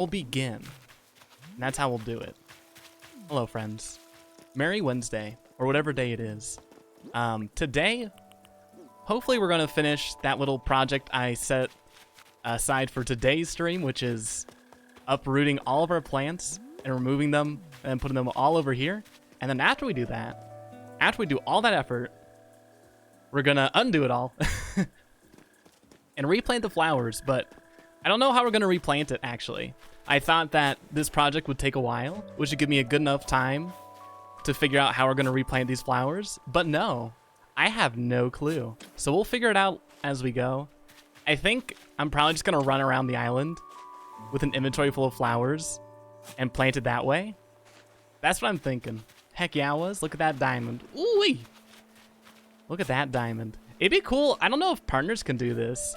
we'll begin. And that's how we'll do it. Hello, friends. Merry Wednesday, or whatever day it is. Today, hopefully we're going to finish that little project I set aside for today's stream, which is uprooting all of our plants and removing them and putting them all over here. And then after we do that, after we do all that effort, we're going to undo it all and replant the flowers, but I don't know how we're going to replant it, actually. I thought that this project would take a while, which would give me a good enough time to figure out how we're going to replant these flowers, but no, I have no clue. So we'll figure it out as we go. I think I'm probably just going to run around the island with an inventory full of flowers and plant it that way. That's what I'm thinking. Heck yeah, look at that diamond. Ooh-wee! Look at that diamond. It'd be cool. I don't know if partners can do this.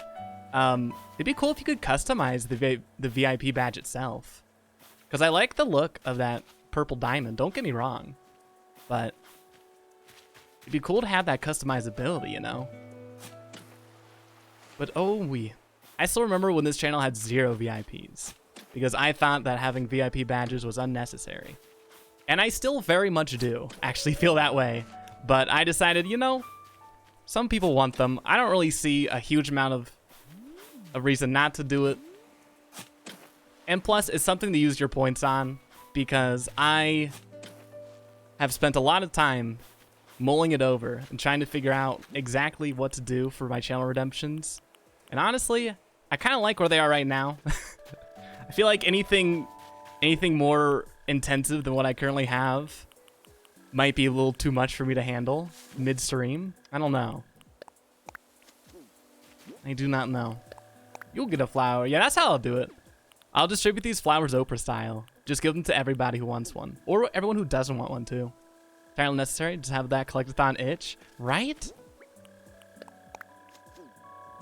It'd be cool if you could customize the VIP badge itself. Because I like the look of that purple diamond, don't get me wrong. But it'd be cool to have that customizability, you know? But I still remember when this channel had 0 VIPs. Because I thought that having VIP badges was unnecessary. And I still very much do actually feel that way. But I decided, you know, some people want them. I don't really see a huge amount of a reason not to do it. And plus, it's something to use your points on, because I have spent a lot of time mulling it over and trying to figure out exactly what to do for my channel redemptions. And honestly, I kind of like where they are right now. I feel like anything more intensive than what I currently have might be a little too much for me to handle midstream. I don't know. I do not know. You'll get a flower. Yeah, that's how I'll do it. I'll distribute these flowers Oprah style. Just give them to everybody who wants one. Or everyone who doesn't want one too. Entirely necessary. Just have that collectathon itch. Right?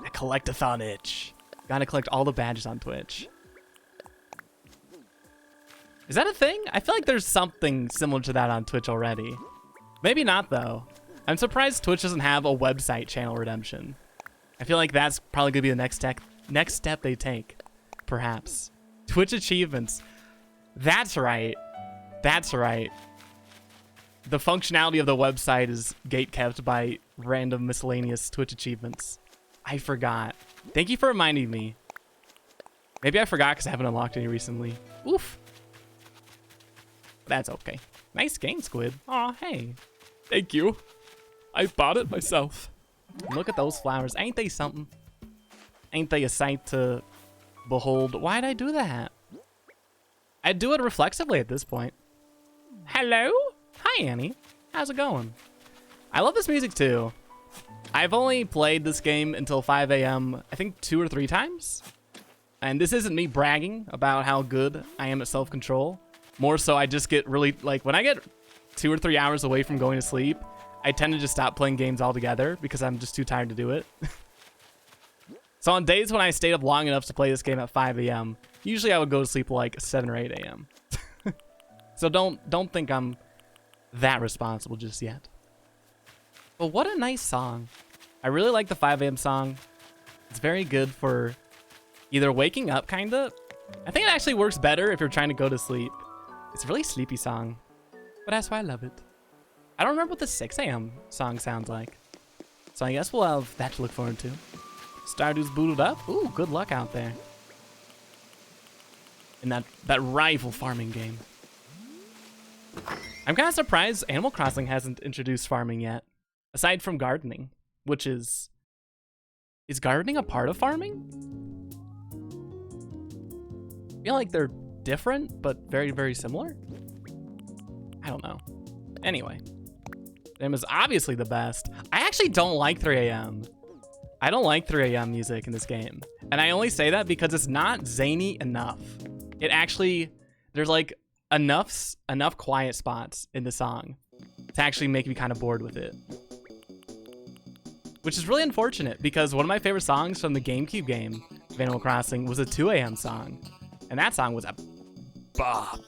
That collectathon itch. Gotta collect all the badges on Twitch. Is that a thing? I feel like there's something similar to that on Twitch already. Maybe not though. I'm surprised Twitch doesn't have a website channel redemption. I feel like that's probably gonna be the next step they take, perhaps. Twitch achievements. That's right. That's right. The functionality of the website is gatekept by random miscellaneous Twitch achievements. I forgot. Thank you for reminding me. Maybe I forgot because I haven't unlocked any recently. Oof. That's okay. Nice game, Squid. Aw, hey. Thank you. I bought it myself. Look at those flowers. Ain't they something? Ain't they a sight to behold? Why'd I do that? I'd do it reflexively at this point. Hello? Hi, Annie. How's it going? I love this music too. I've only played this game until 5 a.m. I think 2 or 3 times. And this isn't me bragging about how good I am at self-control. More so, I just get really, like, when I get 2 or 3 hours away from going to sleep, I tend to just stop playing games altogether because I'm just too tired to do it. So on days when I stayed up long enough to play this game at 5 a.m., usually I would go to sleep like 7 or 8 a.m. So don't think I'm that responsible just yet. But what a nice song. I really like the 5 a.m. song. It's very good for either waking up, kinda. I think it actually works better if you're trying to go to sleep. It's a really sleepy song, but that's why I love it. I don't remember what the 6 a.m. song sounds like. So I guess we'll have that to look forward to. Stardew's booted up. Ooh, good luck out there. In that rival farming game. I'm kind of surprised Animal Crossing hasn't introduced farming yet. Aside from gardening, which is... Is gardening a part of farming? I feel like they're different, but very, very similar. I don't know. Anyway. Them is obviously the best. I actually don't like 3 a.m. I don't like 3 a.m. music in this game. And I only say that because it's not zany enough. It actually, there's like enough quiet spots in the song to actually make me kind of bored with it. Which is really unfortunate because one of my favorite songs from the GameCube game of Animal Crossing was a 2 a.m. song. And that song was a bop.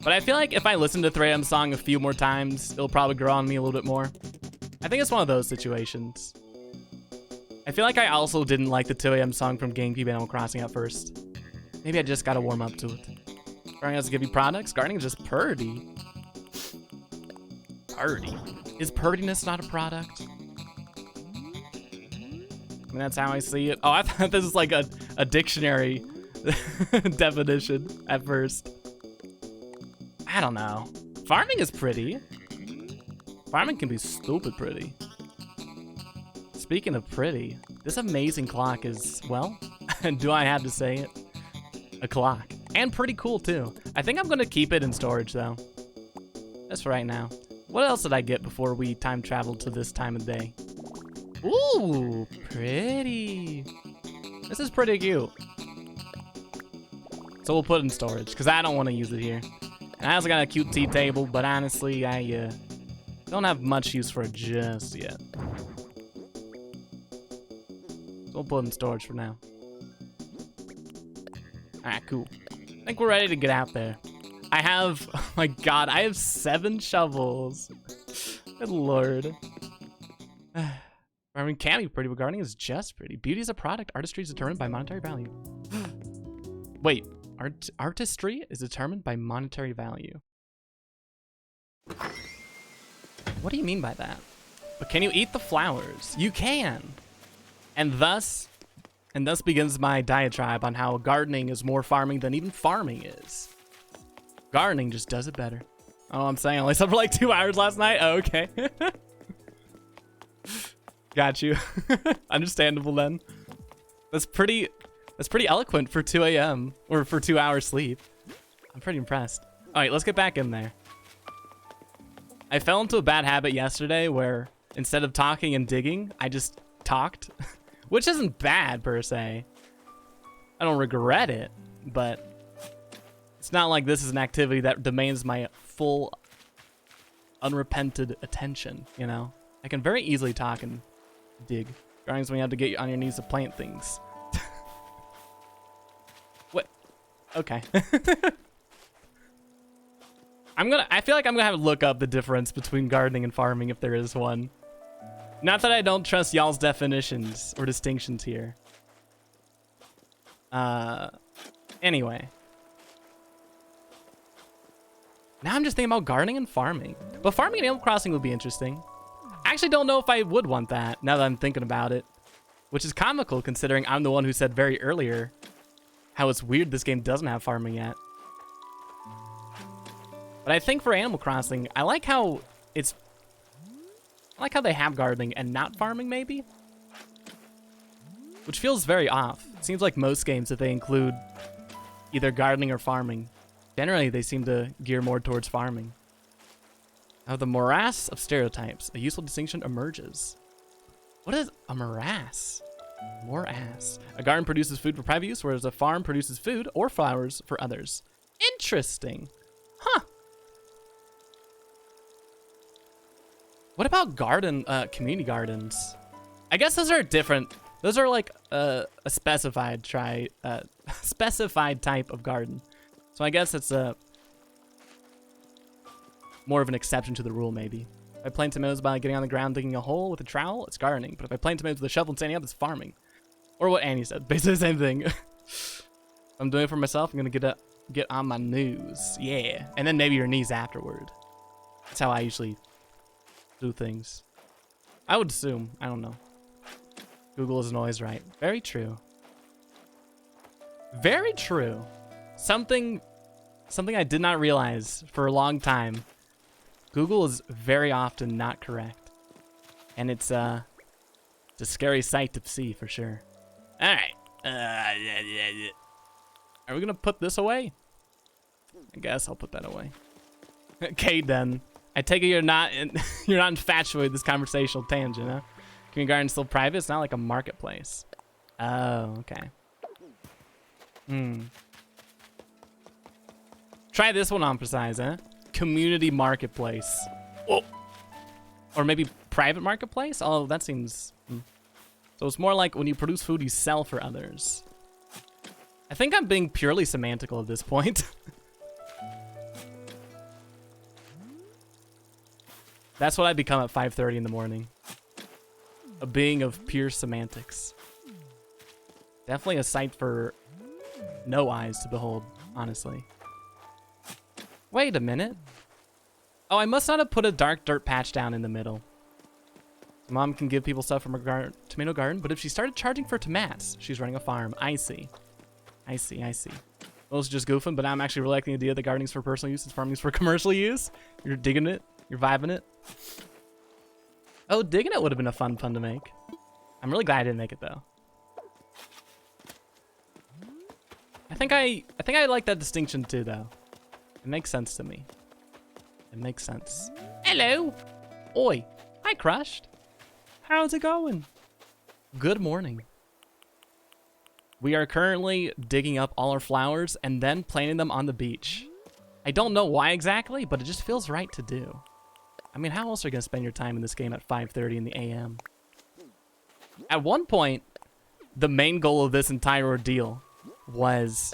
But I feel like if I listen to 3 a.m. song a few more times, it'll probably grow on me a little bit more. I think it's one of those situations. I feel like I also didn't like the 2 a.m. song from GameCube Animal Crossing at first. Maybe I just gotta warm up to it. Gardening has to give you products. Gardening is just purdy. Purdy. Is purdiness not a product? I mean, that's how I see it. Oh, I thought this was like a dictionary definition at first. I don't know. Farming is pretty. Farming can be stupid pretty. Speaking of pretty, this amazing clock is, well, do I have to say it? A clock. And pretty cool too. I think I'm gonna keep it in storage though. Just for right now. What else did I get before we time traveled to this time of day? Ooh, pretty. This is pretty cute. So we'll put it in storage because I don't want to use it here. And I also got a cute tea table, but honestly, I don't have much use for it just yet. So we'll put it in storage for now. Alright, cool. I think we're ready to get out there. I have, oh my god, I have 7 shovels. Good lord. Farming can be pretty, but gardening is just pretty. Beauty is a product. Artistry is determined by monetary value. Wait, artistry is determined by monetary value. What do you mean by that? But can you eat the flowers? You can. And thus begins my diatribe on how gardening is more farming than even farming is. Gardening just does it better. Oh, I'm saying I only slept for like 2 hours last night? Oh, okay. Got you. Understandable then. That's pretty eloquent for 2 a.m. or for 2 hours sleep. I'm pretty impressed. All right, let's get back in there. I fell into a bad habit yesterday where instead of talking and digging, I just talked, which isn't bad per se. I don't regret it, but it's not like this is an activity that demands my full, unrepented attention, you know? I can very easily talk and dig. Gardening's when you have to get on your knees to plant things. What? Okay. I feel like I'm gonna have to look up the difference between gardening and farming if there is one. Not that I don't trust y'all's definitions or distinctions here. Anyway. Now I'm just thinking about gardening and farming. But farming and Animal Crossing would be interesting. I actually don't know if I would want that now that I'm thinking about it. Which is comical considering I'm the one who said very earlier how it's weird this game doesn't have farming yet. But I think for Animal Crossing, I like how they have gardening and not farming maybe? Which feels very off. It seems like most games that they include either gardening or farming. Generally, they seem to gear more towards farming. Now, the morass of stereotypes. A useful distinction emerges. What is a morass? Morass. A garden produces food for private use, whereas a farm produces food or flowers for others. Interesting. Huh. What about community gardens? I guess those are different. Those are like a specified type of garden. So I guess it's more of an exception to the rule, maybe. If I plant tomatoes by getting on the ground, digging a hole with a trowel, it's gardening. But if I plant tomatoes with a shovel and standing up, it's farming. Or what Annie said, basically the same thing. If I'm doing it for myself, I'm gonna get on my knees, yeah, and then maybe your knees afterward. That's how I usually do things. I would assume. I don't know. Google isn't always right. Very true. Very true. Something I did not realize for a long time. Google is very often not correct. And it's a scary sight to see for sure. All right. Are we gonna put this away? I guess I'll put that away. Okay, then. I take it you're not infatuated with this conversational tangent, huh? Community garden's still private. It's not like a marketplace. Oh, okay. Try this one on for size, huh? Community marketplace. Oh. Or maybe private marketplace? Oh, that seems... So it's more like when you produce food, you sell for others. I think I'm being purely semantical at this point. That's what I become at 5:30 in the morning. A being of pure semantics. Definitely a site for no eyes to behold, honestly. Wait a minute. Oh, I must not have put a dark dirt patch down in the middle. Mom can give people stuff from her tomato garden, but if she started charging for tomatoes, she's running a farm. I see. I see, I see. Those are just goofing, but I'm actually really liking the idea that gardening's for personal use and farming's for commercial use. You're digging it. You're vibing it. Oh, digging it would have been a fun to make. I'm really glad I didn't make it though. I think I like that distinction too though. It makes sense to me. It makes sense. Hello. Oi. Hi, Crushed. How's it going? Good morning. We are currently digging up all our flowers and then planting them on the beach. I don't know why exactly, but it just feels right to do. I mean, how else are you gonna spend your time in this game at 5:30 in the AM? At one point, the main goal of this entire ordeal was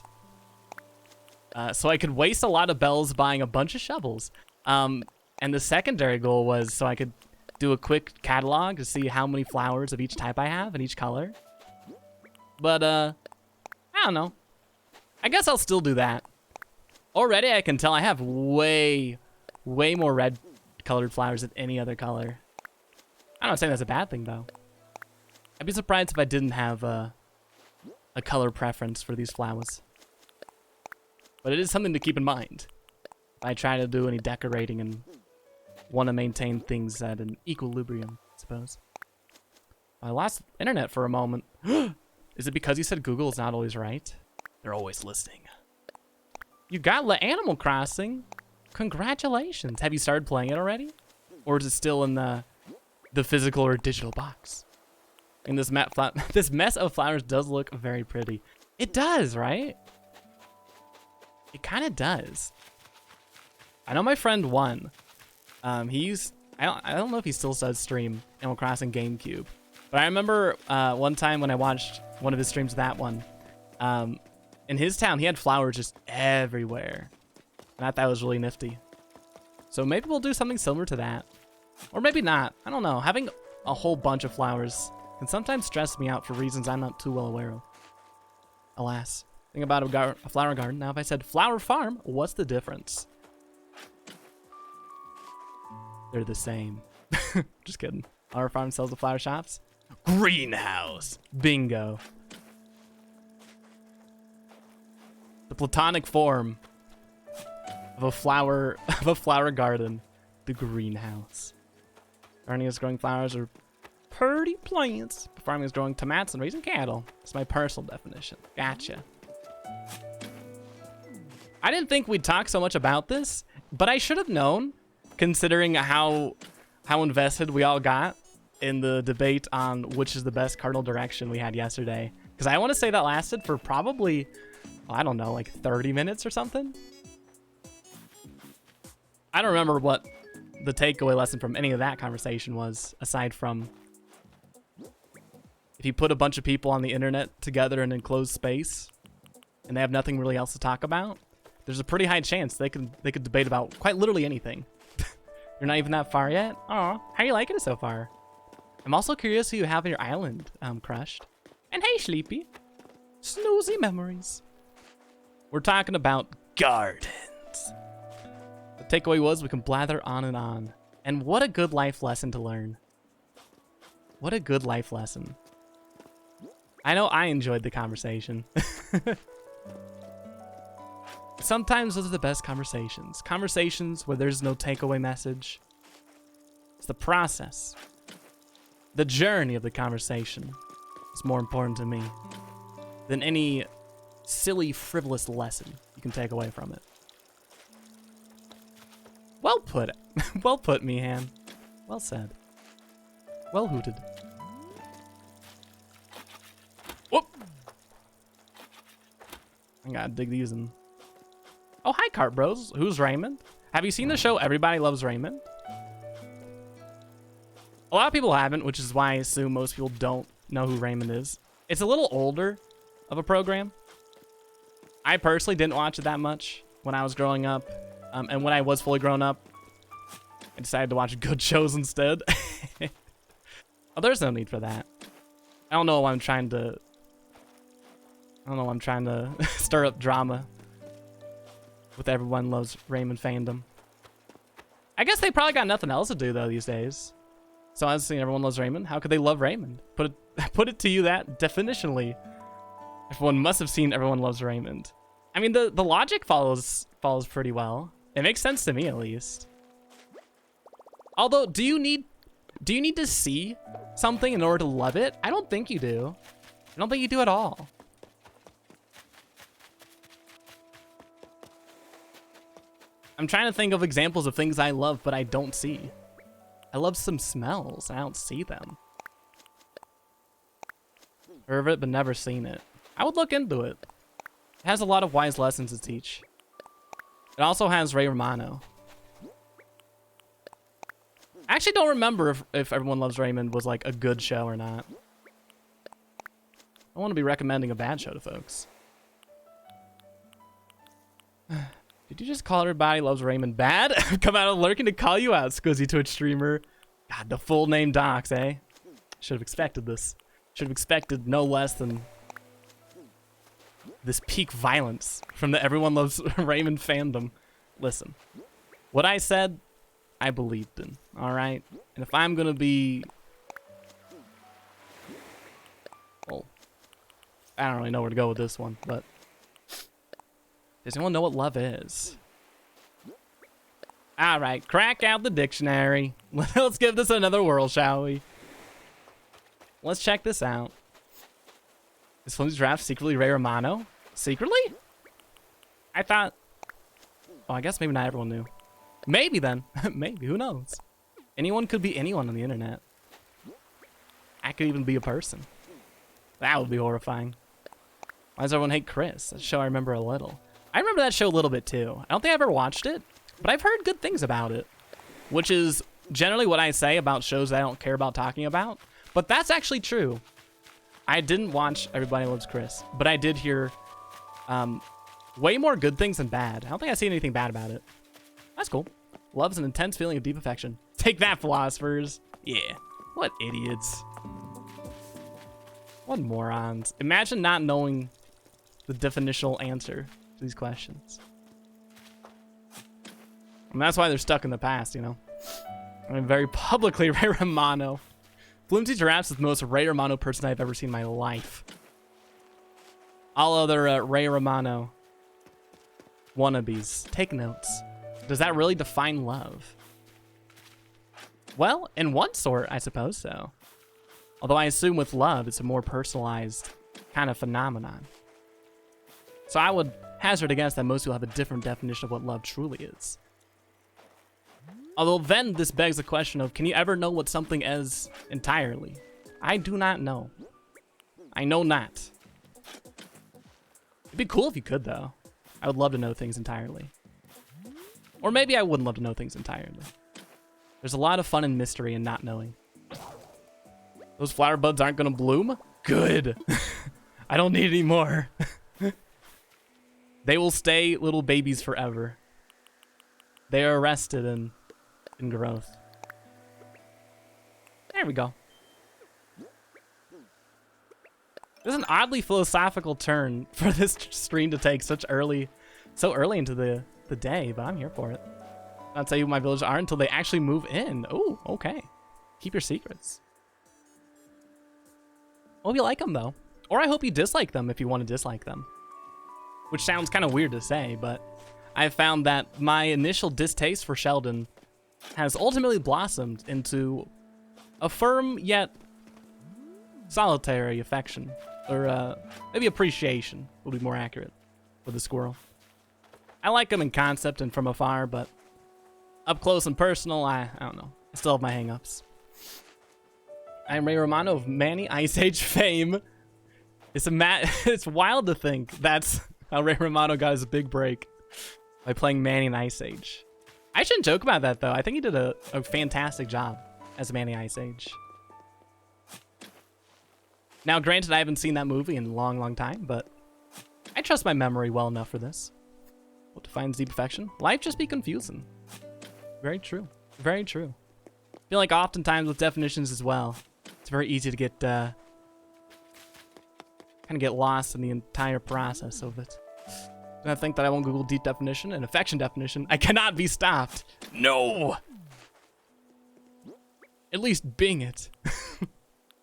so I could waste a lot of bells buying a bunch of shovels. And the secondary goal was so I could do a quick catalog to see how many flowers of each type I have in each color. But, I don't know. I guess I'll still do that. Already I can tell I have way more red colored flowers than any other color. I'm not saying that's a bad thing, though. I'd be surprised if I didn't have a color preference for these flowers. But it is something to keep in mind. If I try to do any decorating and want to maintain things at an equilibrium, I suppose. I lost internet for a moment. Is it because you said Google is not always right? They're always listening. You got Animal Crossing. Congratulations. Have you started playing it already? Or is it still in the physical or digital box? And this mess of flowers does look very pretty. It does, right? It kind of does. I know my friend won. I don't know if he still does stream Animal Crossing GameCube, but I remember one time when I watched one of his streams of that one. In his town, he had flowers just everywhere, and I thought it was really nifty. So maybe we'll do something similar to that, or maybe not. I don't know. Having a whole bunch of flowers can sometimes stress me out for reasons I'm not too well aware of. Alas, think about a flower garden. Now, if I said flower farm, what's the difference? They're the same. Just kidding. Our farm sells the flower shops. Greenhouse. Bingo. The platonic form of a flower garden. The greenhouse. Gardening is growing flowers or pretty plants. Farming is growing tomatoes and raising cattle. That's my personal definition. Gotcha. I didn't think we'd talk so much about this, but I should have known, considering how invested we all got in the debate on which is the best cardinal direction we had yesterday. Because I want to say that lasted for probably, I don't know, like 30 minutes or something. I don't remember what the takeaway lesson from any of that conversation was, aside from if you put a bunch of people on the internet together in an enclosed space and they have nothing really else to talk about, there's a pretty high chance they could debate about quite literally anything. You're not even that far yet? Aw, how are you liking it so far? I'm also curious who you have on your island, Crushed. And hey, Sleepy. Snoozy memories. We're talking about gardens. The takeaway was we can blather on and on. And what a good life lesson to learn. What a good life lesson. I know I enjoyed the conversation. Sometimes those are the best conversations. Conversations where there's no takeaway message. It's the process. The journey of the conversation is more important to me than any silly, frivolous lesson you can take away from it. Well put. Well put, Meehan. Well said. Well hooted. Whoop! I gotta dig these in. Oh, hi, Cart Bros. Who's Raymond? Have you seen the show Everybody Loves Raymond? A lot of people haven't, which is why I assume most people don't know who Raymond is. It's a little older of a program. I personally didn't watch it that much when I was growing up. And when I was fully grown up, I decided to watch good shows instead. Oh, there's no need for that. I don't know why I'm trying to stir up drama with Everyone Loves Raymond fandom. I guess they probably got nothing else to do though these days. So I was saying Everyone Loves Raymond. How could they love Raymond? Put it to you that definitionally. Everyone must have seen Everyone Loves Raymond. I mean, the logic follows pretty well. It makes sense to me at least. Although, do you need to see something in order to love it? I don't think you do. I don't think you do at all. I'm trying to think of examples of things I love, but I don't see. I love some smells. I don't see them. Heard of it, but never seen it. I would look into it. It has a lot of wise lessons to teach. It also has Ray Romano. I actually don't remember if Everyone Loves Raymond was like a good show or not. I want to be recommending a bad show to folks. Did you just call Everybody Loves Raymond bad? Come out of lurking to call you out, Squiddsey Twitch streamer. God, the full name docs, eh? Should have expected this. Should have expected no less than this peak violence from the Everyone Loves Raymond fandom. Listen, what I said, I believed in, all right? And if I'm gonna be... Well, I don't really know where to go with this one, but... Does anyone know what love is? All right, crack out the dictionary. Let's give this another whirl, shall we? Let's check this out. Is Flimsy's draft secretly Ray Romano? Secretly? I thought... Oh, I guess maybe not everyone knew. Maybe then. Maybe, who knows? Anyone could be anyone on the internet. I could even be a person. That would be horrifying. Why does everyone hate Chris? That show I remember a little. I remember that show a little bit too. I don't think I've ever watched it, but I've heard good things about it. Which is generally what I say about shows that I don't care about talking about. But that's actually true. I didn't watch Everybody Loves Chris, but I did hear way more good things than bad. I don't think I see anything bad about it. That's cool. Love's an intense feeling of deep affection. Take that, philosophers. Yeah. What idiots. What morons. Imagine not knowing the definitional answer to these questions. And that's why they're stuck in the past, you know? I mean, very publicly, Ray Romano. Flimsy Giraffes is the most Ray Romano person I've ever seen in my life. All other Ray Romano wannabes. Take notes. Does that really define love? Well, in one sort, I suppose so. Although I assume with love, it's a more personalized kind of phenomenon. So I would hazard a guess that most people have a different definition of what love truly is. Although then this begs the question of, can you ever know what something is entirely? I do not know. I know not. It'd be cool if you could, though. I would love to know things entirely. Or maybe I wouldn't love to know things entirely. There's a lot of fun and mystery in not knowing. Those flower buds aren't gonna bloom? Good. I don't need any more. They will stay little babies forever. They are arrested in growth. There we go. There's an oddly philosophical turn for this stream to take so early into the day, but I'm here for it. I'll tell you who my villagers are until they actually move in. Oh, okay. Keep your secrets. Hope you like them, though. Or I hope you dislike them if you want to dislike them. Which sounds kind of weird to say, but I've found that my initial distaste for Sheldon has ultimately blossomed into a firm yet solitary affection. Or maybe appreciation would be more accurate for the squirrel. I like him in concept and from afar, but up close and personal, I don't know. I still have my hang-ups. I'm Ray Romano of Manny Ice Age fame. It's wild to think that's how Ray Romano got his big break, by playing Manny in Ice Age. I shouldn't joke about that, though. I think he did a fantastic job as Manny Ice Age. Now, granted, I haven't seen that movie in a long, long time, but I trust my memory well enough for this. What defines deep affection? Life just be confusing. Very true. Very true. I feel like oftentimes with definitions as well, it's very easy to get kind of get lost in the entire process of it. And I think that I won't Google deep definition and affection definition. I cannot be stopped. No! At least Bing it.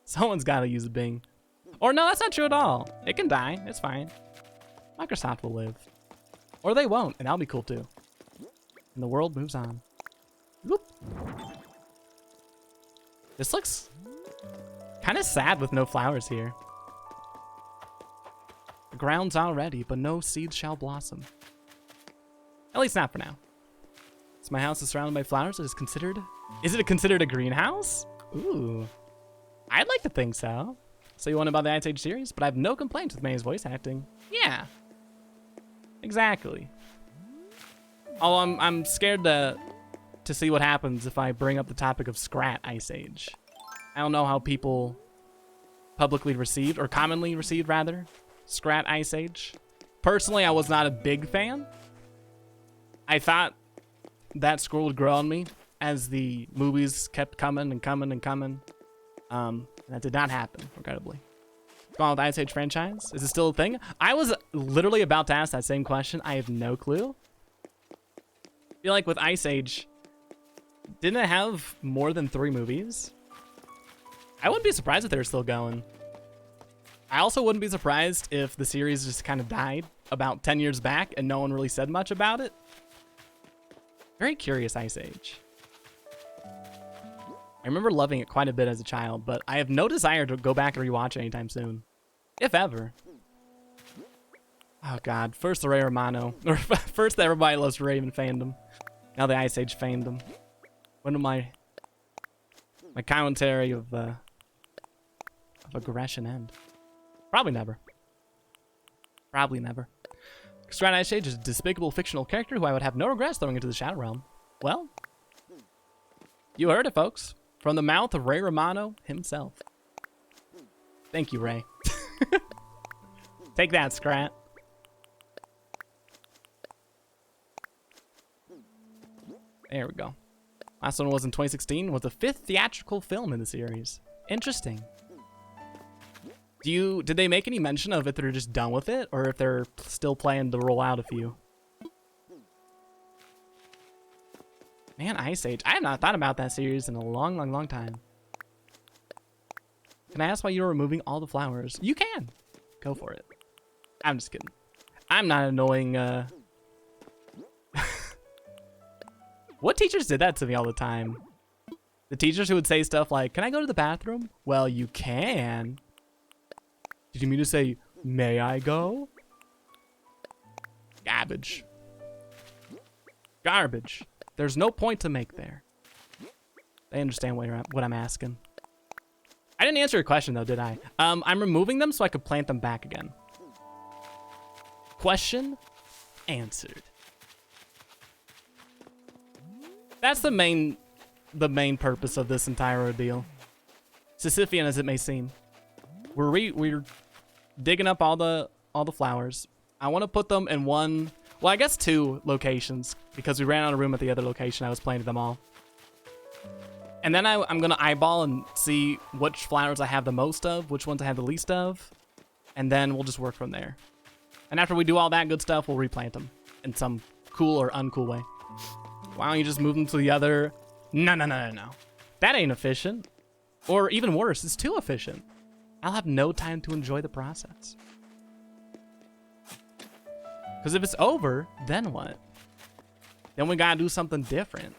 Someone's got to use a Bing. Or no, that's not true at all. It can die. It's fine. Microsoft will live. Or they won't, and that'll be cool too. And the world moves on. Whoop. This looks kind of sad with no flowers here. The ground's all ready, but no seeds shall blossom. At least not for now. So my house is surrounded by flowers. Is it considered a greenhouse? Ooh. I'd like to think so. So you want about the ACNH series, but I have no complaints with May's voice acting. Yeah. Exactly. Oh, I'm scared to see what happens if I bring up the topic of Scrat Ice Age. I don't know how people publicly received, or commonly received rather, Scrat Ice Age. Personally, I was not a big fan. I thought that score would grow on me as the movies kept coming and coming and coming. That did not happen, regrettably. Going with the Ice Age franchise? Is it still a thing? I was literally about to ask that same question. I have no clue. I feel like with Ice Age, didn't it have more than 3 movies? I wouldn't be surprised if they're still going. I also wouldn't be surprised if the series just kind of died about 10 years back and no one really said much about it. Very curious Ice Age. I remember loving it quite a bit as a child, but I have no desire to go back and rewatch it anytime soon. If ever. Oh god, first the Ray Romano. Or first the Everybody Loves Raven fandom. Now the Ice Age fandom. When will my commentary of aggression end? Probably never. Probably never. Scrat Ice Age is a despicable fictional character who I would have no regrets throwing into the Shadow Realm. Well, you heard it, folks. From the mouth of Ray Romano himself. Thank you, Ray. Take that, Scrat. There we go. Last one was in 2016, was the 5th theatrical film in the series. Interesting. Did they make any mention of if they're just done with it, or if they're still planning to roll out a few? Man, Ice Age. I have not thought about that series in a long, long, long time. Can I ask why you're removing all the flowers? You can. Go for it. I'm just kidding. I'm not annoying, What teachers did that to me all the time? The teachers who would say stuff like, can I go to the bathroom? Well, you can. Did you mean to say, may I go? Garbage. Garbage. There's no point to make there. They understand what I'm asking. I didn't answer your question though, did I? I'm removing them so I could plant them back again. Question answered. That's the main purpose of this entire ordeal. Sisyphean as it may seem. We're digging up all the flowers. I want to put them in one, well, I guess 2 locations, because we ran out of room at the other location. I was planting them all. And then I'm going to eyeball and see which flowers I have the most of, which ones I have the least of, and then we'll just work from there. And after we do all that good stuff, we'll replant them in some cool or uncool way. Why don't you just move them to the other? No. That ain't efficient. Or even worse, it's too efficient. I'll have no time to enjoy the process. Because if it's over, then what? Then we gotta do something different.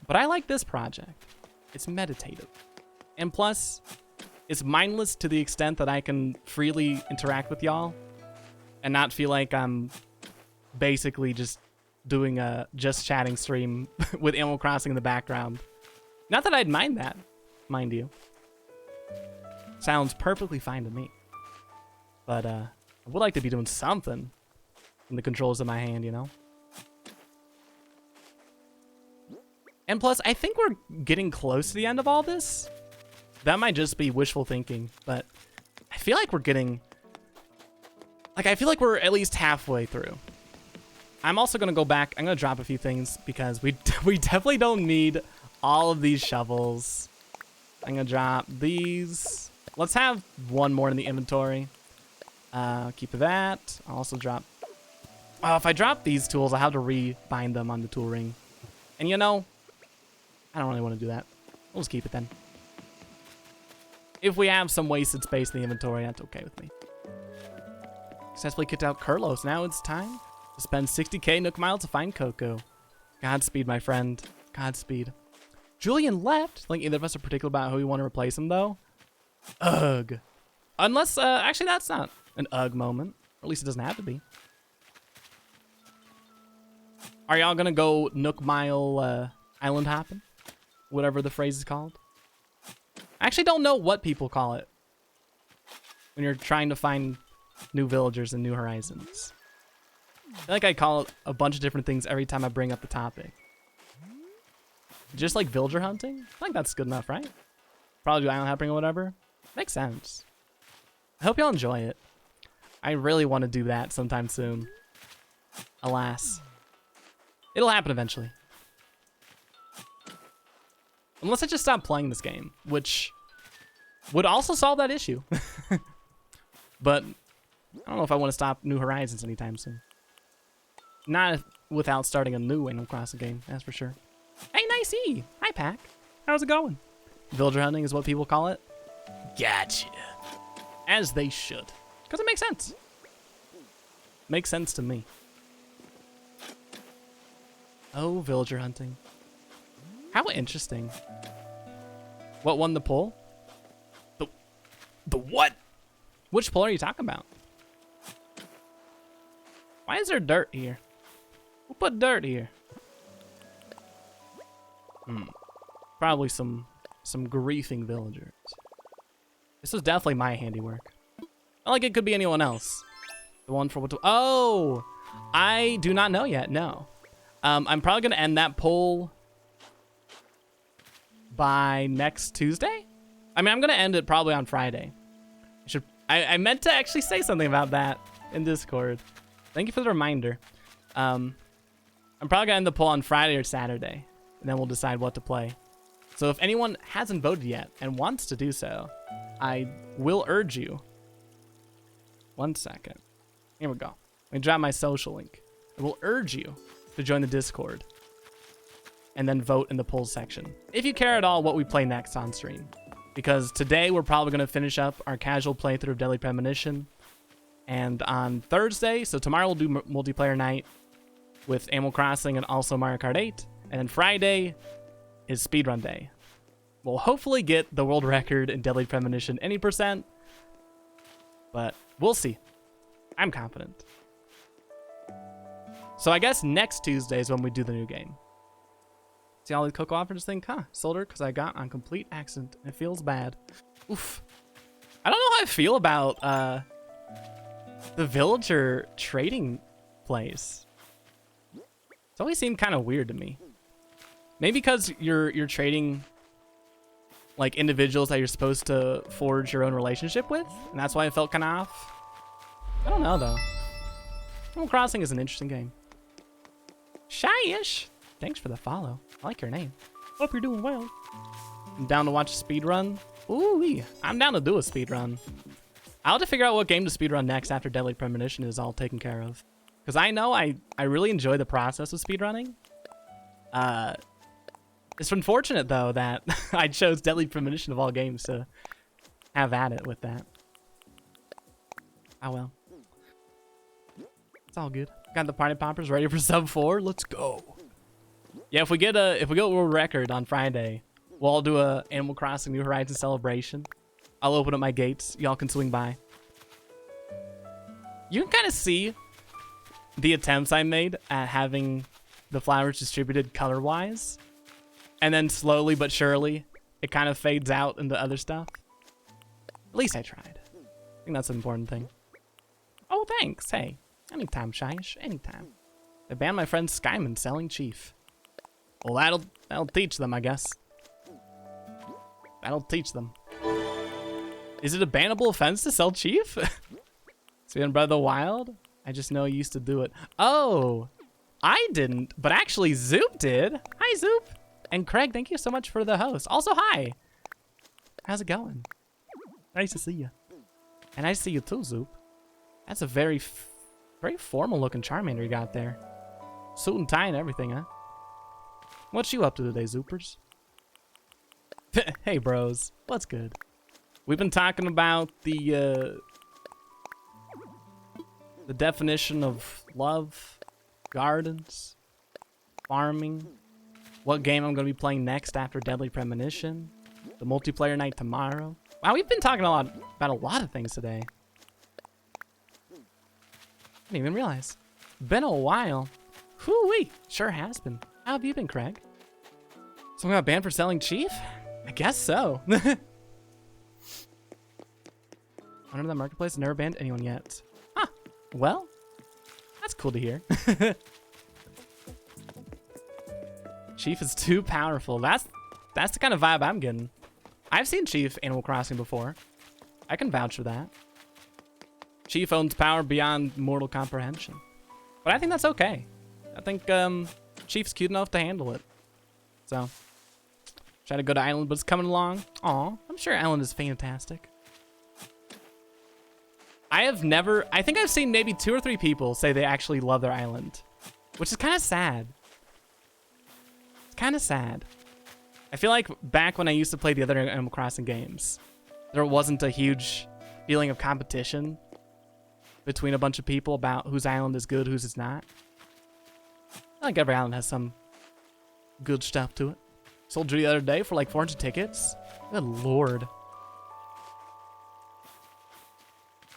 But I like this project. It's meditative. And plus, it's mindless to the extent that I can freely interact with y'all and not feel like I'm basically just doing a just chatting stream with Animal Crossing in the background. Not that I'd mind that, mind you. Sounds perfectly fine to me. But I would like to be doing something in the controls of my hand, you know? And plus, I think we're getting close to the end of all this. That might just be wishful thinking, but I feel like we're getting... Like, I feel like we're at least halfway through. I'm also going to go back. I'm going to drop a few things because we definitely don't need all of these shovels. I'm going to drop these. Let's have one more in the inventory. Keep that. I'll also drop Oh, if I drop these tools, I'll have to rebind them on the tool ring. And you know, I don't really want to do that. We'll just keep it then. If we have some wasted space in the inventory, that's okay with me. Successfully kicked out Kurlos. Now it's time to spend 60k Nook Mile to find Coco. Godspeed, my friend. Godspeed. Julian left. Like, either of us are particular about who we want to replace him, though. Ugh. Unless, actually, that's not an ugh moment. Or at least it doesn't have to be. Are y'all gonna go Nook Mile island hopping? Whatever the phrase is called. I actually don't know what people call it when you're trying to find new villagers and new horizons. I feel like I call it a bunch of different things every time I bring up the topic. Just like villager hunting? I think that's good enough, right? Probably do island hopping or whatever. Makes sense. I hope y'all enjoy it. I really want to do that sometime soon. Alas. It'll happen eventually. Unless I just stop playing this game, which would also solve that issue. But I don't know if I want to stop New Horizons anytime soon. Not without starting a new Animal Crossing game, that's for sure. Hey, nice E! Hi, Pack. How's it going? Villager hunting is what people call it. Gotcha. As they should. Because it makes sense. Makes sense to me. Oh, villager hunting. How interesting. What won the poll? The what? Which poll are you talking about? Why is there dirt here? Who put dirt here? Probably some griefing villagers. This was definitely my handiwork. Not like it could be anyone else. The one for what to... Oh! I do not know yet, no. I'm probably going to end that poll by next Tuesday? I mean, I'm going to end it probably on Friday. I meant to actually say something about that in Discord. Thank you for the reminder. I'm probably going to end the poll on Friday or Saturday, and then we'll decide what to play. So if anyone hasn't voted yet and wants to do so, I will urge you. 1 second. Here we go. Let me drop my social link. I will urge you to join the Discord and then vote in the polls section. If you care at all what we play next on stream. Because today we're probably going to finish up our casual playthrough of Deadly Premonition. And on Thursday, so tomorrow we'll do multiplayer night with Animal Crossing and also Mario Kart 8. And then Friday is speedrun day. We'll hopefully get the world record in Deadly Premonition any %. But we'll see. I'm confident. So I guess next Tuesday is when we do the new game. See all these Cocoa offers, think, huh, sold her because I got on complete accident. It feels bad. Oof. I don't know how I feel about the villager trading place. It's always seemed kind of weird to me. Maybe because you're trading like individuals that you're supposed to forge your own relationship with, and that's why it felt kind of off. I don't know though. Animal Crossing is an interesting game. Shy-ish. Thanks for the follow. I like your name. Hope you're doing well. I'm down to watch a speedrun. Ooh-wee. I'm down to do a speedrun. I'll have to figure out what game to speedrun next after Deadly Premonition is all taken care of. Because I know I really enjoy the process of speedrunning. It's unfortunate, though, that I chose Deadly Premonition of all games to have at it with that. Oh, well. It's all good. Got the party poppers ready for sub 4. Let's go. Yeah, if we get a world record on Friday, we'll all do a Animal Crossing New Horizons celebration. I'll open up my gates. Y'all can swing by. You can kind of see the attempts I made at having the flowers distributed color-wise. And then slowly but surely, it kind of fades out into other stuff. At least I tried. I think that's an important thing. Oh, thanks. Hey, anytime, Shyish. Anytime. They banned my friend Skyman selling Chief. Well, that'll teach them, I guess. That'll teach them. Is it a bannable offense to sell Chief? Speaking Breath of the Wild? I just know you used to do it. Oh, I didn't, but actually Zoop did. Hi, Zoop. And Craig, thank you so much for the host. Also, hi. How's it going? Nice to see you. And nice to see you too, Zoop. That's a very Very formal looking Charmander you got there. Suit and tie and everything, huh? What you up to today, Zoopers? Hey, bros. What's good? We've been talking about the definition of love, gardens, farming, what game I'm going to be playing next after Deadly Premonition, the multiplayer night tomorrow. Wow, we've been talking about a lot of things today. I didn't even realize. Been a while. Whoo-wee. Sure has been. How have you been, Craig? Someone got banned for selling Chief? I guess so. Under that marketplace, never banned anyone yet. Huh. Well, that's cool to hear. Chief is too powerful. That's the kind of vibe I'm getting. I've seen Chief Animal Crossing before. I can vouch for that. Chief owns power beyond mortal comprehension. But I think that's okay. I think Chief's cute enough to handle it. So, try to go to Island, but it's coming along. Aw, I'm sure Island is fantastic. I think I've seen maybe 2 or 3 people say they actually love their island, which is kind of sad. It's kind of sad. I feel like back when I used to play the other Animal Crossing games, there wasn't a huge feeling of competition between a bunch of people about whose island is good, whose is not. I think every island has some good stuff to it. Sold you the other day for like 400 tickets. Good lord.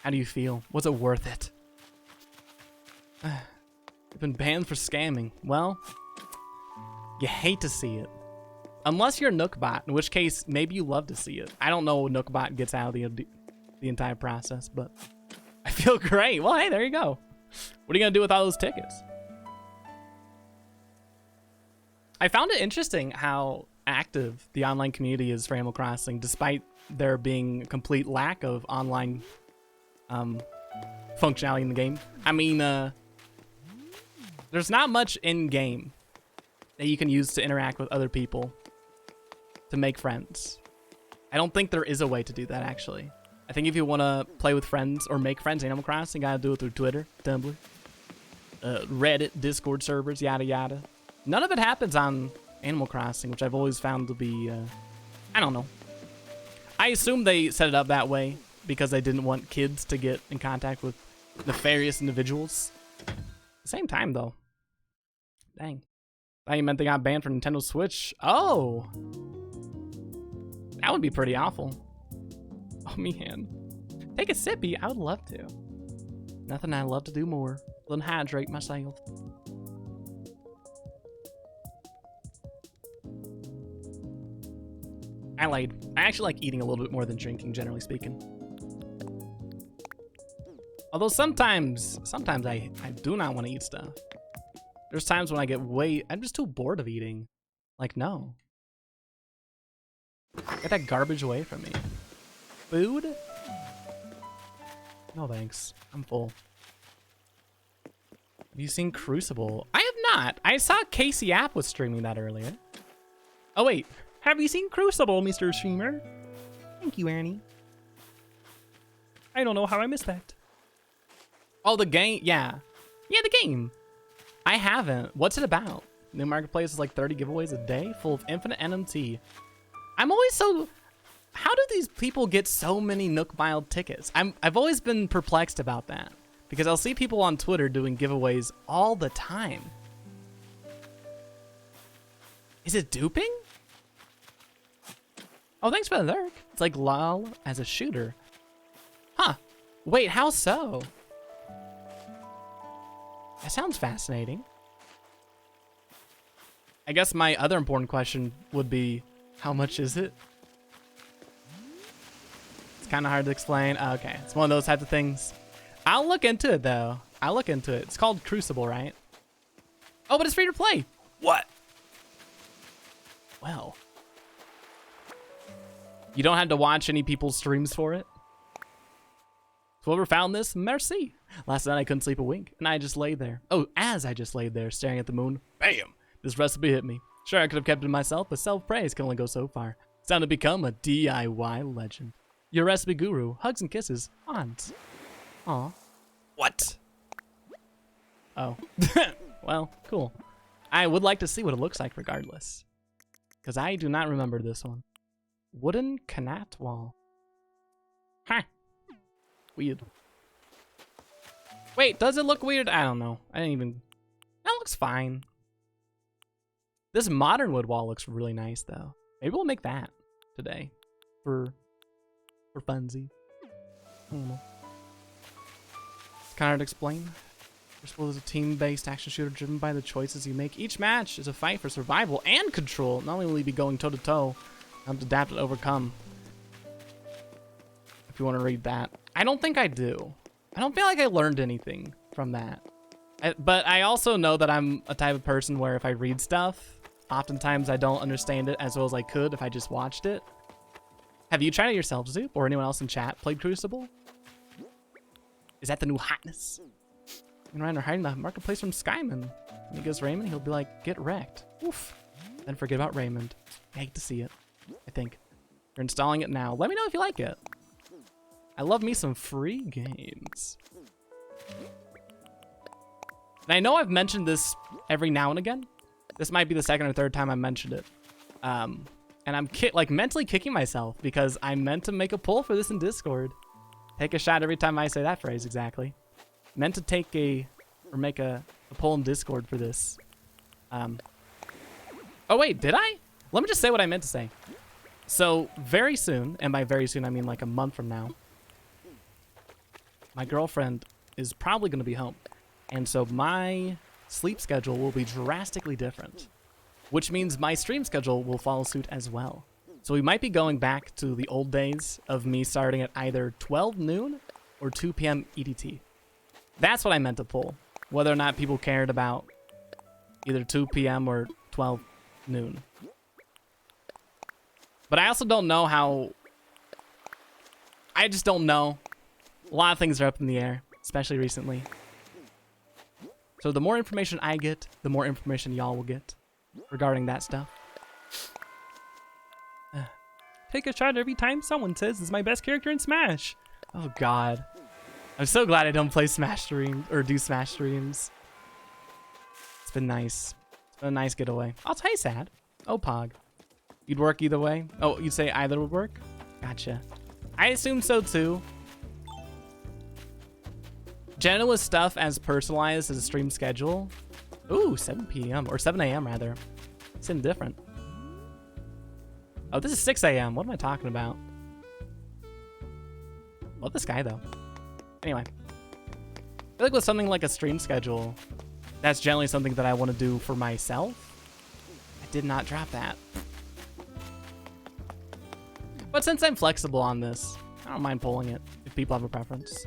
How do you feel? Was it worth it? You've been banned for scamming. Well, you hate to see it. Unless you're a Nookbot, in which case maybe you love to see it. I don't know what Nookbot gets out of the entire process, but I feel great. Well, hey, there you go. What are you gonna do with all those tickets? I found it interesting how active the online community is for Animal Crossing, despite there being a complete lack of online functionality in the game. I mean, there's not much in-game that you can use to interact with other people to make friends. I don't think there is a way to do that, actually. I think if you want to play with friends or make friends in Animal Crossing, you gotta do it through Twitter, Tumblr, Reddit, Discord servers, yada yada. None of it happens on Animal Crossing, which I've always found to be, I don't know. I assume they set it up that way because they didn't want kids to get in contact with nefarious individuals. At the same time, though. Dang. I thought you meant they got banned from Nintendo Switch. Oh! That would be pretty awful. Oh, man. Take a sippy. I would love to. Nothing I love to do more than hydrate myself. I actually like eating a little bit more than drinking, generally speaking. Although sometimes I do not want to eat stuff. There's times when I get I'm just too bored of eating. Like, no. Get that garbage away from me. Food? No thanks. I'm full. Have you seen Crucible? I have not. I saw Casey App was streaming that earlier. Oh wait. Have you seen Crucible, Mr. Streamer? Thank you, Annie. I don't know how I missed that. Oh, the game? Yeah. Yeah, the game. I haven't. What's it about? New Marketplace is like 30 giveaways a day, full of infinite NMT. I'm always so... How do these people get so many Nook Mild tickets? I've always been perplexed about that. Because I'll see people on Twitter doing giveaways all the time. Is it duping? Oh, thanks for the lurk. It's like LOL as a shooter. Huh. Wait, how so? That sounds fascinating. I guess my other important question would be, how much is it? It's kind of hard to explain. Okay, it's one of those types of things. I'll look into it, though. I'll look into it. It's called Crucible, right? Oh, but it's free to play. What? Well. You don't have to watch any people's streams for it. Whoever found this, merci. Last night I couldn't sleep a wink, and I just laid there. Oh, as I just laid there, staring at the moon, bam! This recipe hit me. Sure, I could have kept it to myself, but self-praise can only go so far. It's time to become a DIY legend. Your recipe guru, hugs and kisses, Hans. Aw. What? Oh. Well, cool. I would like to see what it looks like regardless. Because I do not remember this one. Wooden canat wall. Huh. Weird. Wait, does it look weird? I don't know. I didn't even... That looks fine. This modern wood wall looks really nice, though. Maybe we'll make that today. For funsies. I don't know. It's kind of hard to explain. Crucible is a team-based action shooter driven by the choices you make. Each match is a fight for survival and control. Not only will you be going toe-to-toe, you have to adapt and overcome. If you want to read that. I don't think I do. I don't feel like I learned anything from that. But I also know that I'm a type of person where if I read stuff, oftentimes I don't understand it as well as I could if I just watched it. Have you tried it yourself, Zoop, or anyone else in chat played Crucible? Is that the new hotness? And Ryan are hiding the marketplace from Skyman. When he goes Raymond, he'll be like, get wrecked. Oof. Then forget about Raymond. I hate to see it, I think. You're installing it now. Let me know if you like it. I love me some free games. And I know I've mentioned this every now and again. This might be the second or third time I mentioned it. And I'm like mentally kicking myself because I meant to make a poll for this in Discord. Take a shot every time I say that phrase exactly. Meant to take make a poll in Discord for this. Oh wait, did I? Let me just say what I meant to say. So very soon, and by very soon I mean like a month from now, my girlfriend is probably going to be home. And so my sleep schedule will be drastically different, which means my stream schedule will follow suit as well. So we might be going back to the old days of me starting at either 12 noon or 2 p.m. EDT. That's what I meant to pull. Whether or not people cared about either 2 p.m. or 12 noon. But I also don't know how... I just don't know. A lot of things are up in the air, especially recently. So the more information I get, the more information y'all will get regarding that stuff. Take a shot every time someone says it's my best character in Smash. Oh God. I'm so glad I don't play Smash streams or do Smash streams. It's been nice. It's been a nice getaway. Oh, hey, Sad. Oh, Pog. You'd work either way? Oh, you'd say either would work? Gotcha. I assume so too. Genoa stuff as personalized as a stream schedule. Ooh, 7 p.m. or 7 a.m. rather. It's indifferent. Oh, this is 6 a.m. What am I talking about? Love this guy though. Anyway, I feel like with something like a stream schedule, that's generally something that I want to do for myself. I did not drop that. But since I'm flexible on this, I don't mind pulling it if people have a preference.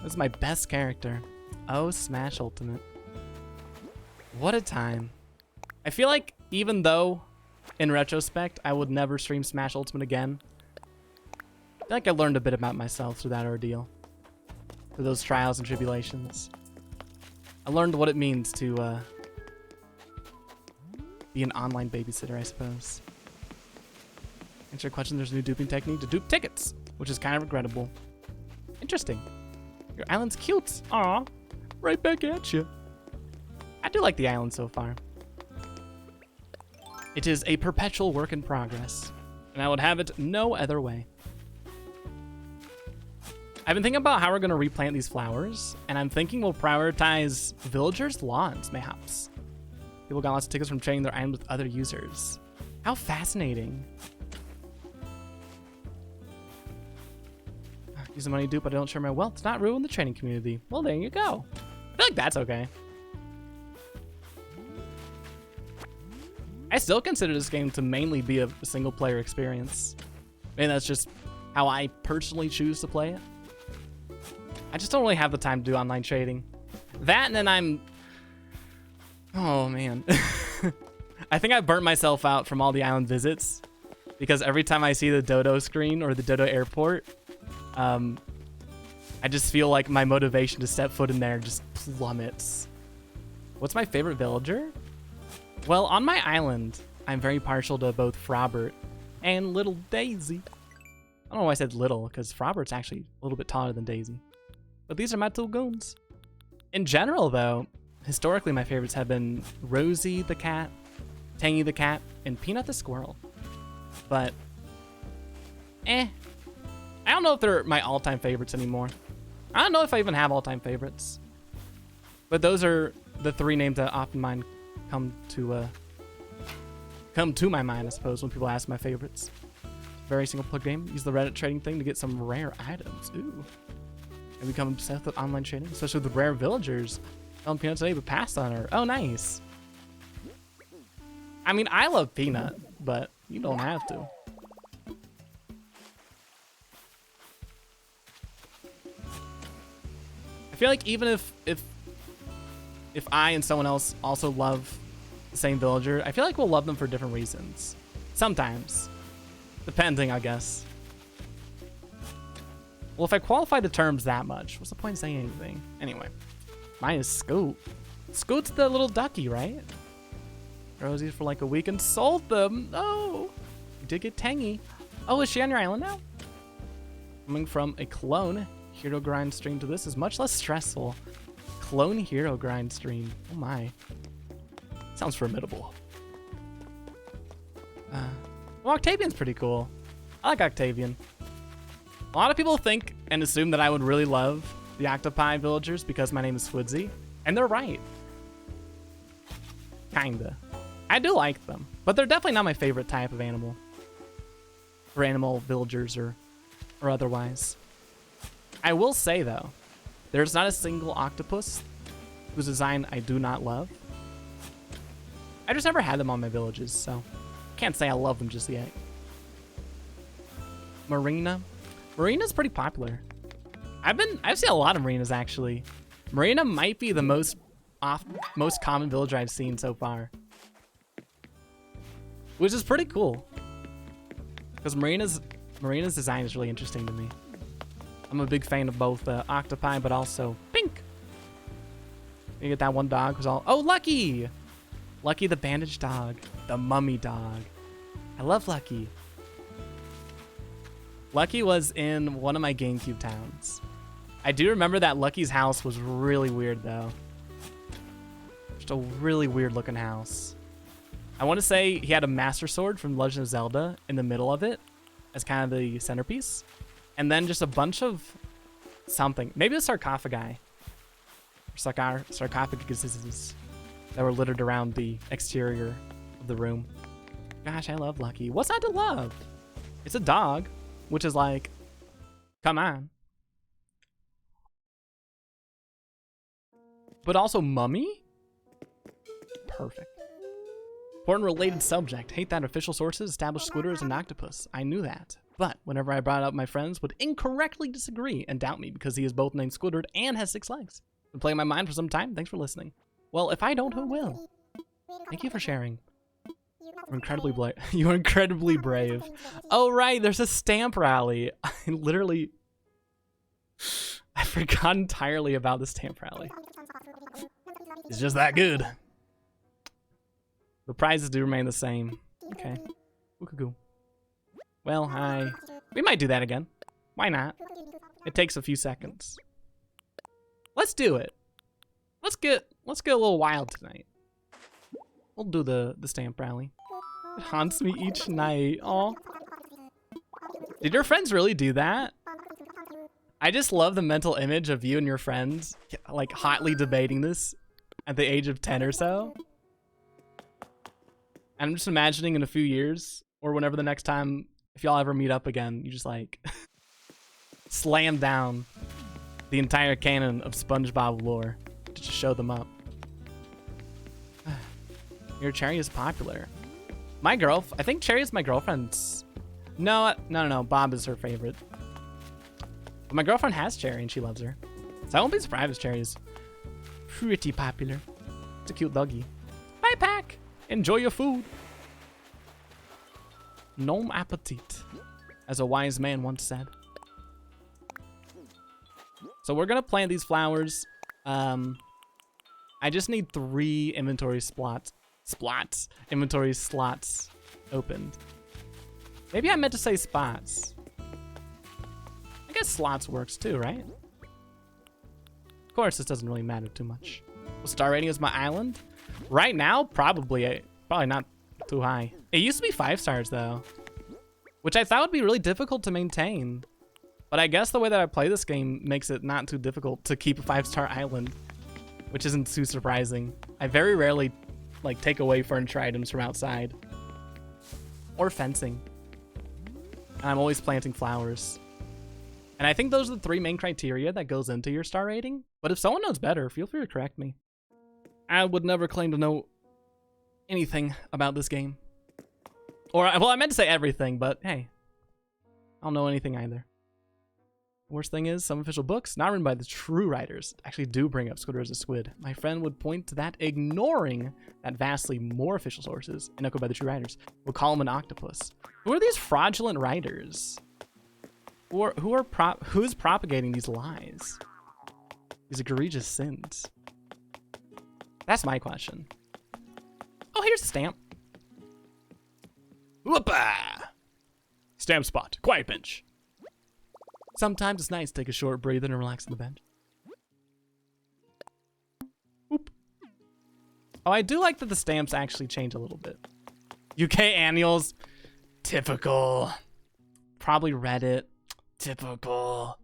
This is my best character. Oh, Smash Ultimate. What a time. I feel like even though, in retrospect, I would never stream Smash Ultimate again, I feel like I learned a bit about myself through that ordeal. Through those trials and tribulations. I learned what it means to be an online babysitter, I suppose. Answer your question, there's a new duping technique to dupe tickets, which is kind of regrettable. Interesting. Your island's cute. Aw, right back at you. I do like the island so far. It is a perpetual work in progress, and I would have it no other way. I've been thinking about how we're going to replant these flowers, and I'm thinking we'll prioritize villagers' lawns, mayhaps. People got lots of tickets from trading their island with other users. How fascinating. Use the money to dupe, but I don't share my wealth to not ruin the trading community. Well, there you go. I feel like that's okay. I still consider this game to mainly be a single player experience. I mean, that's just how I personally choose to play it. I just don't really have the time to do online trading. That and then I'm... Oh, man. I think I burnt myself out from all the island visits because every time I see the Dodo screen or the Dodo airport, I just feel like my motivation to step foot in there just plummets. What's my favorite villager? Well, on my island, I'm very partial to both Frobert and Little Daisy. I don't know why I said little, because Frobert's actually a little bit taller than Daisy. But these are my two goons. In general, though, historically my favorites have been Rosie the cat, Tangy the cat, and Peanut the squirrel. But, I don't know if they're my all-time favorites anymore. I don't know if I even have all-time favorites. But those are the three names that often come to my mind, I suppose, when people ask my favorites. Very single player game. Use the Reddit trading thing to get some rare items. Ooh. And become obsessed with online trading, especially with the rare villagers. Found Peanut today, but passed on her. Oh, nice. I mean, I love Peanut, but you don't have to. I feel like even if I and someone else also love the same villager, I feel like we'll love them for different reasons. Sometimes. Depending, I guess. Well, if I qualify the terms that much, what's the point of saying anything? Anyway, mine is Scoot. Scoot's the little ducky, right? Rosie's for like a week and sold them. Oh, you did get Tangy. Oh, is she on your island now? Coming from a clone hero grind stream to this is much less stressful. Clone hero grind stream. Oh my. Sounds formidable. Well, Octavian's pretty cool. I like Octavian. A lot of people think and assume that I would really love the octopi villagers because my name is Squiddsey, and they're right. Kinda. I do like them, but they're definitely not my favorite type of animal. For animal villagers or otherwise. I will say though, there's not a single octopus whose design I do not love. I just never had them on my villages, so can't say I love them just yet. Marina. Marina's pretty popular. I've seen a lot of Marinas actually. Marina might be the most common villager I've seen so far. Which is pretty cool. Because Marina's design is really interesting to me. I'm a big fan of both octopi, but also pink. You get that one dog who's all, oh, Lucky! Lucky the bandaged dog, the mummy dog. I love Lucky. Lucky was in one of my GameCube towns. I do remember that Lucky's house was really weird though. Just a really weird looking house. I want to say he had a Master Sword from Legend of Zelda in the middle of it as kind of the centerpiece. And then just a bunch of something. Maybe a sarcophagi. Sarcophaguses that were littered around the exterior of the room. Gosh, I love Lucky. What's not to love? It's a dog, which is like, come on. But also mummy? Perfect. Important related subject. Hate that official sources established Squidward as an octopus. I knew that. But whenever I brought it up, my friends would incorrectly disagree and doubt me because he is both named Squidward and has 6 legs. Been playing my mind for some time. Thanks for listening. Well, if I don't, who will? Thank you for sharing. You're incredibly brave. Oh, right. There's a stamp rally. I forgot entirely about the stamp rally. It's just that good. The prizes do remain the same. Okay. Ooh. Well, we might do that again. Why not? It takes a few seconds. Let's do it. Let's get a little wild tonight. We'll do the stamp rally. It haunts me each night. Aw. Did your friends really do that? I just love the mental image of you and your friends like hotly debating this at the age of 10 or so. And I'm just imagining in a few years or whenever the next time, if y'all ever meet up again, you just like slam down the entire canon of SpongeBob lore to just show them up. Your Cherry is popular. I think Cherry is my girlfriend's. No, Bob is her favorite. But my girlfriend has Cherry and she loves her. So I won't be surprised if Cherry is pretty popular. It's a cute doggy. Bye, Pack. Enjoy your food. Nom appetit, as a wise man once said. So we're gonna plant these flowers. I just need 3 inventory inventory slots opened. Maybe I meant to say spots. I guess slots works too, right? course, this doesn't really matter too much. What star rating is my island? Right now, probably not too high. It used to be 5 stars though, which I thought would be really difficult to maintain. But I guess the way that I play this game makes it not too difficult to keep a 5-star island, which isn't too surprising. I very rarely like take away furniture items from outside or fencing. And I'm always planting flowers. And I think those are the 3 main criteria that goes into your star rating. But if someone knows better, feel free to correct me. I would never claim to know anything about this game. Or, well, I meant to say everything, but hey, I don't know anything either. Worst thing is, some official books, not written by the true writers, actually do bring up Squid as a squid. My friend would point to that, ignoring that vastly more official sources, and echoed by the true writers, would call him an octopus. Who are these fraudulent writers? Who's propagating these lies? These egregious sins? That's my question. Oh, here's a stamp. Whoopah! Stamp spot, quiet bench. Sometimes it's nice to take a short breather and relax on the bench. Oop. Oh, I do like that the stamps actually change a little bit. UK annuals, typical. Probably Reddit, typical.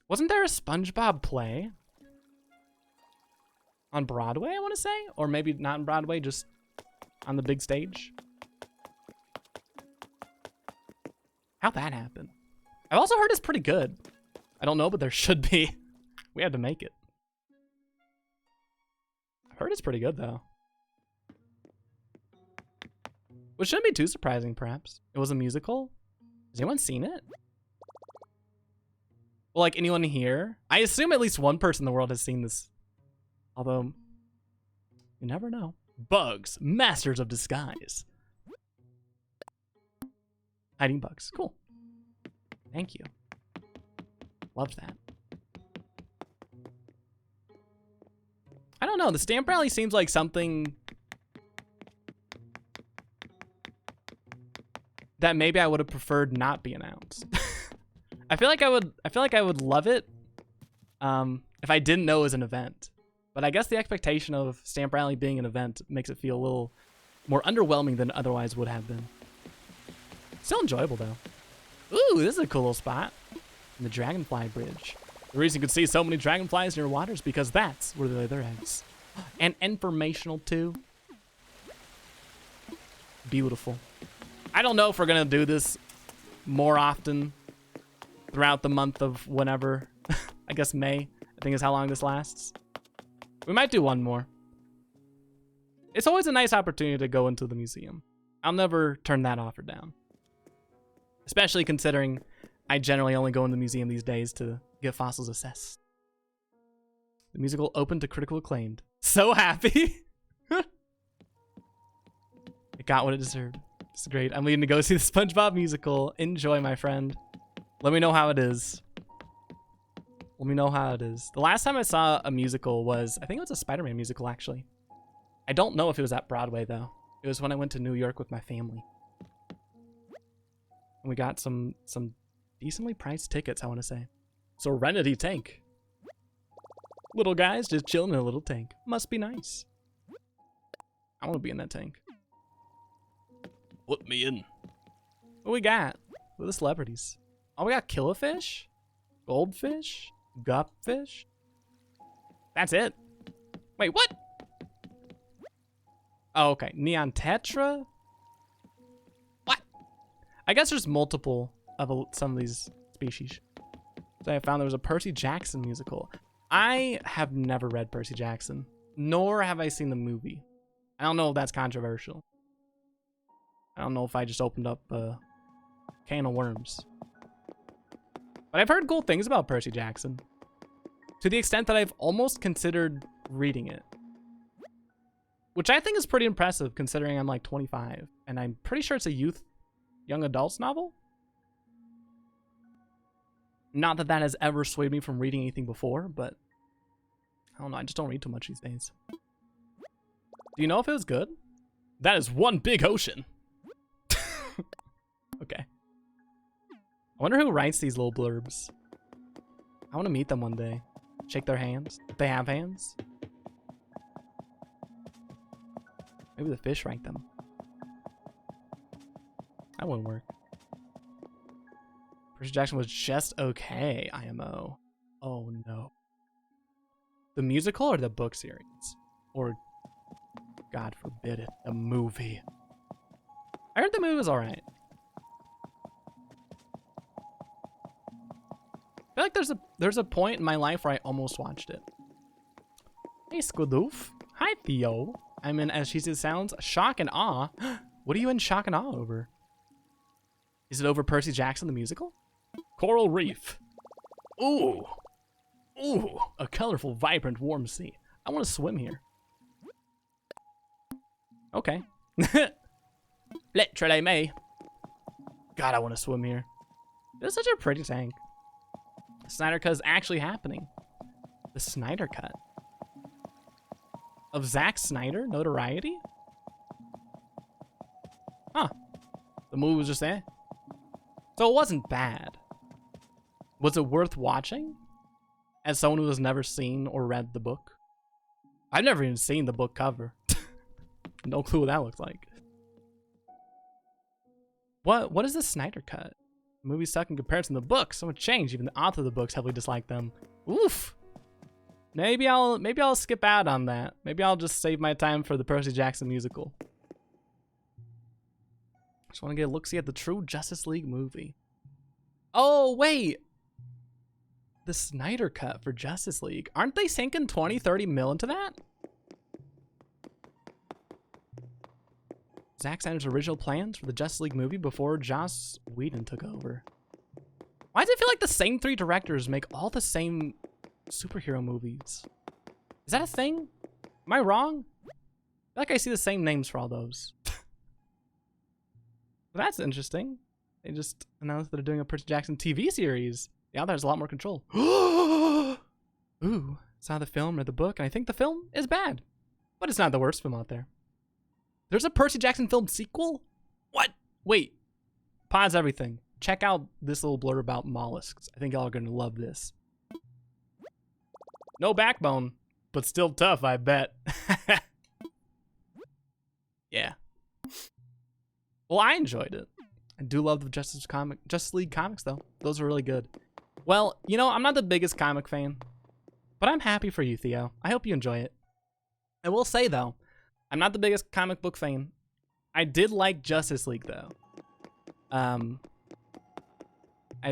Wasn't there a SpongeBob play on Broadway, I want to say? Or maybe not on Broadway, just on the big stage? How'd that happen? I've also heard it's pretty good. I don't know, but there should be. We had to make it. I've heard it's pretty good, though. Which shouldn't be too surprising, perhaps. It was a musical. Has anyone seen it? Well, like anyone here? I assume at least one person in the world has seen this. Although, you never know. Bugs, masters of disguise. Hiding bugs, cool. Thank you. Love that. I don't know, the stamp rally seems like something that maybe I would have preferred not be announced. I feel like I would love it if I didn't know it was an event. But I guess the expectation of stamp rally being an event makes it feel a little more underwhelming than it otherwise would have been. Still enjoyable though. Ooh, this is a cool little spot. The Dragonfly Bridge. The reason you can see so many dragonflies near water is because that's where they lay their eggs. And informational too. Beautiful. I don't know if we're gonna do this more often throughout the month of whenever. I guess May, I think is how long this lasts. We might do one more. It's always a nice opportunity to go into the museum. I'll never turn that offer down. Especially considering I generally only go in the museum these days to get fossils assessed. The musical opened to critical acclaim. So happy! It got what it deserved. It's great. I'm leaving to go see the SpongeBob musical. Enjoy, my friend. Let me know how it is. Let me know how it is. The last time I saw a musical was, I think it was a Spider-Man musical, actually. I don't know if it was at Broadway, though. It was when I went to New York with my family. And we got some decently priced tickets, I want to say. Serenity Tank. Little guys just chilling in a little tank. Must be nice. I want to be in that tank. Put me in. What we got? What are the celebrities? Oh, we got Killifish, Goldfish, Gupfish. That's it. Wait, what? Oh, okay. Neon Tetra? What? I guess there's multiple of some of these species. So I found there was a Percy Jackson musical. I have never read Percy Jackson, nor have I seen the movie. I don't know if that's controversial. I don't know if I just opened up a can of worms. But I've heard cool things about Percy Jackson, to the extent that I've almost considered reading it. Which I think is pretty impressive considering I'm like 25, and I'm pretty sure it's a young adults novel. Not that that has ever swayed me from reading anything before, but I don't know, I just don't read too much these days. Do you know if it was good? That is one big ocean. Okay. I wonder who writes these little blurbs. I want to meet them one day. Shake their hands. If they have hands. Maybe the fish rank them. That wouldn't work. Percy Jackson was just okay, IMO. Oh no. The musical or the book series? Or, God forbid it, the movie. I heard the movie was alright. I feel like there's a point in my life where I almost watched it. Hey, Squidoof. Hi, Theo. I'm in, as she says, sounds, shock and awe. What are you in shock and awe over? Is it over Percy Jackson the musical? Coral Reef. Ooh. Ooh. A colorful, vibrant, warm sea. I want to swim here. Okay. Literally me. God, I want to swim here. This is such a pretty tank. The Snyder Cut is actually happening. The Snyder Cut. Of Zack Snyder notoriety? Huh. The movie was just there. So it wasn't bad. Was it worth watching? As someone who has never seen or read the book? I've never even seen the book cover. No clue what that looks like. What is the Snyder Cut? The movie suck in comparison to the book. So much change. Even the author of the books heavily disliked them. Oof. Maybe I'll skip out on that. Maybe I'll just save my time for the Percy Jackson musical. Just want to get a look-see at the true Justice League movie. Oh, wait. The Snyder Cut for Justice League. Aren't they sinking 20, 30 mil into that? Zack Snyder's original plans for the Justice League movie before Joss Whedon took over. Why does it feel like the same three directors make all the same superhero movies? Is that a thing? Am I wrong? I feel like I see the same names for all those. Well, that's interesting. They just announced that they're doing a Percy Jackson TV series. Yeah, there's a lot more control. Ooh, saw the film or the book, and I think the film is bad. But it's not the worst film out there. There's a Percy Jackson film sequel? What? Wait. Pause everything. Check out this little blurb about mollusks. I think y'all are going to love this. No backbone, but still tough, I bet. Yeah. Well, I enjoyed it. I do love the Justice League comics, though. Those are really good. Well, you know, I'm not the biggest comic fan, but I'm happy for you, Theo. I hope you enjoy it. I will say, though, I'm not the biggest comic book fan. I did like Justice League, though. I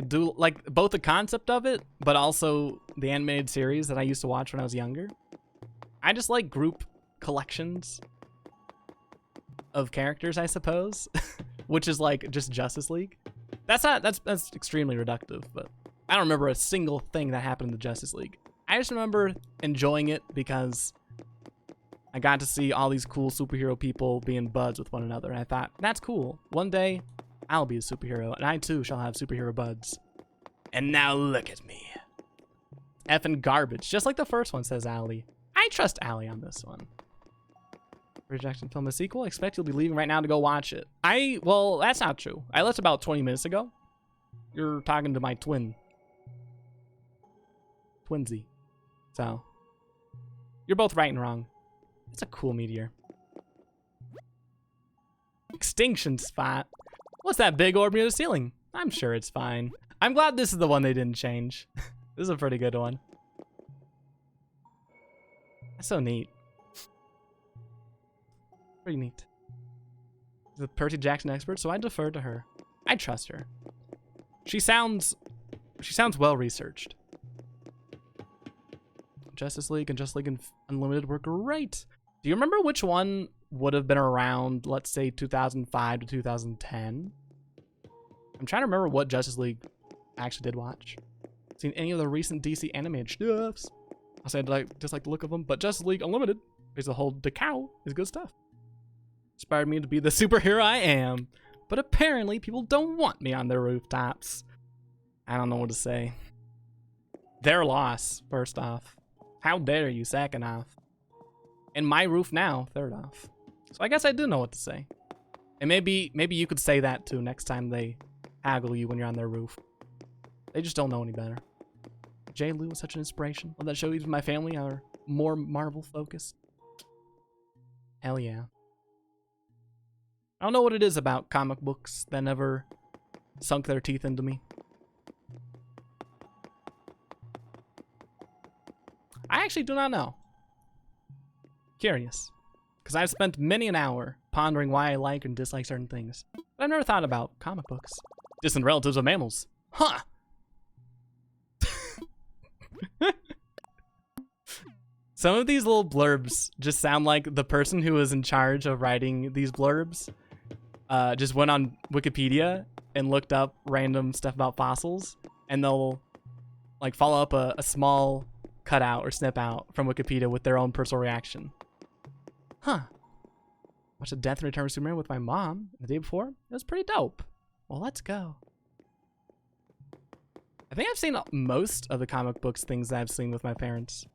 do like both the concept of it, but also the animated series that I used to watch when I was younger. I just like group collections of characters, I suppose, which is like just Justice League. That's extremely reductive, but I don't remember a single thing that happened in the Justice League. I just remember enjoying it because I got to see all these cool superhero people being buds with one another. And I thought, that's cool. One day, I'll be a superhero, and I too shall have superhero buds. And now look at me. Effing garbage, just like the first one, says Allie. I trust Allie on this one. Percy Jackson film a sequel? I expect you'll be leaving right now to go watch it. Well, that's not true. I left about 20 minutes ago. You're talking to my twinsy. So, you're both right and wrong. It's a cool meteor. Extinction spot. What's that big orb near the ceiling? I'm sure it's fine. I'm glad this is the one they didn't change. This is a pretty good one. That's so neat. Pretty neat. The Percy Jackson expert, so I defer to her. I trust her. She sounds well researched. Justice League and Justice League Unlimited were great. Do you remember which one would have been around, let's say, 2005 to 2010? I'm trying to remember what Justice League I actually did watch. Seen any of the recent DC animated stuffs? I said just like the look of them, but Justice League Unlimited, as a whole decal, is good stuff. Inspired me to be the superhero I am, but apparently people don't want me on their rooftops. I don't know what to say. Their loss, first off. How dare you, second off. And my roof now, third off. So I guess I do know what to say. And maybe you could say that too next time they haggle you when you're on their roof. They just don't know any better. J. Lou was such an inspiration. Love that show. Even my family are more Marvel focused. Hell yeah. I don't know what it is about comic books that never sunk their teeth into me. I actually do not know. Curious. Because I've spent many an hour pondering why I like and dislike certain things. But I've never thought about comic books. Distant relatives of mammals. Huh! Some of these little blurbs just sound like the person who was in charge of writing these blurbs just went on Wikipedia and looked up random stuff about fossils, and they'll like follow up a small cutout or snip out from Wikipedia with their own personal reaction. Huh. Watched The Death and Return of Superman with my mom the day before. It was pretty dope. Well, let's go. I think I've seen most of the comic books things that I've seen with my parents.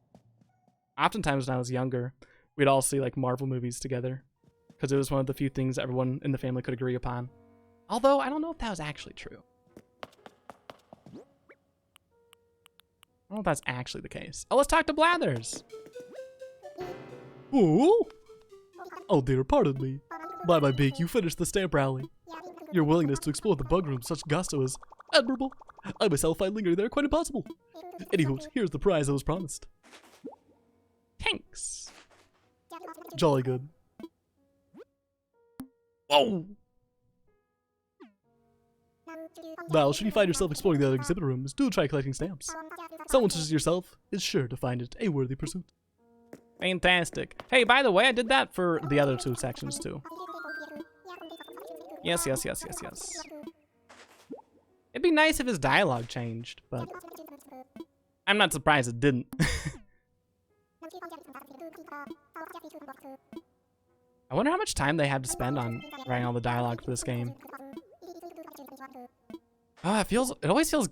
Oftentimes when I was younger, we'd all see like Marvel movies together because it was one of the few things everyone in the family could agree upon. Although, I don't know if that was actually true. I don't know if that's actually the case. Oh, let's talk to Blathers. Ooh. Oh dear, pardon me. By my beak, you finished the stamp rally. Your willingness to explore the bug room with such gusto is admirable. I myself find lingering there quite impossible. Anywho, here's the prize I was promised. Thanks. Jolly good. Whoa! Now, should you find yourself exploring the other exhibit rooms, do try collecting stamps. Someone such as yourself is sure to find it a worthy pursuit. Fantastic. Hey, by the way, I did that for the other two sections too. Yes, yes, yes, yes, yes. It'd be nice if his dialogue changed, but I'm not surprised it didn't. I wonder how much time they had to spend on writing all the dialogue for this game. It always feels